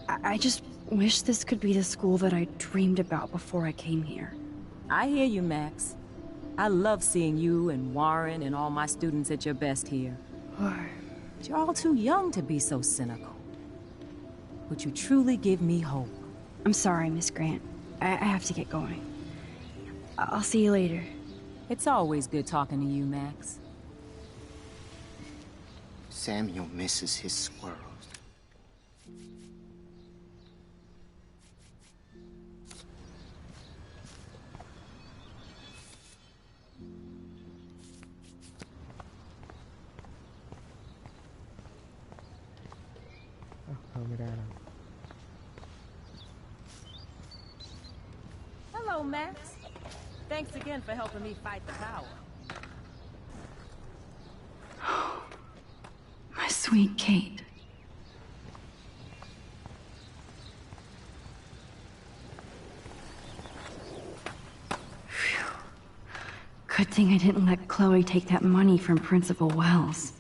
I just wish this could be the school that I dreamed about before I came here. I hear you, Max. I love seeing you and Warren and all my students at your best here. But you're all too young to be so cynical. But you truly give me hope. I'm sorry, Miss Grant. I have to get going. I'll see you later. It's always good talking to you, Max. Samuel misses his squirrels. Hello, Max. Thanks again for helping me fight the power. My sweet Kate. Phew. Good thing I didn't let Chloe take that money from Principal Wells.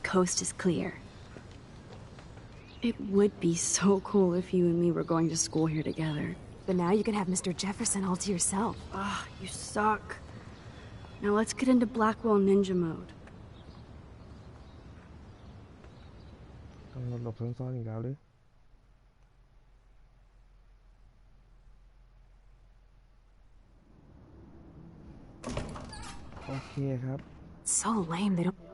Coast is clear. It would be so cool if you and me were going to school here together. But now you can have Mr. Jefferson all to yourself. Ah, you suck. Now let's get into Blackwell Ninja mode. หลบซ่อนๆอีกแล้วหรือโอเคครับ So lame they don't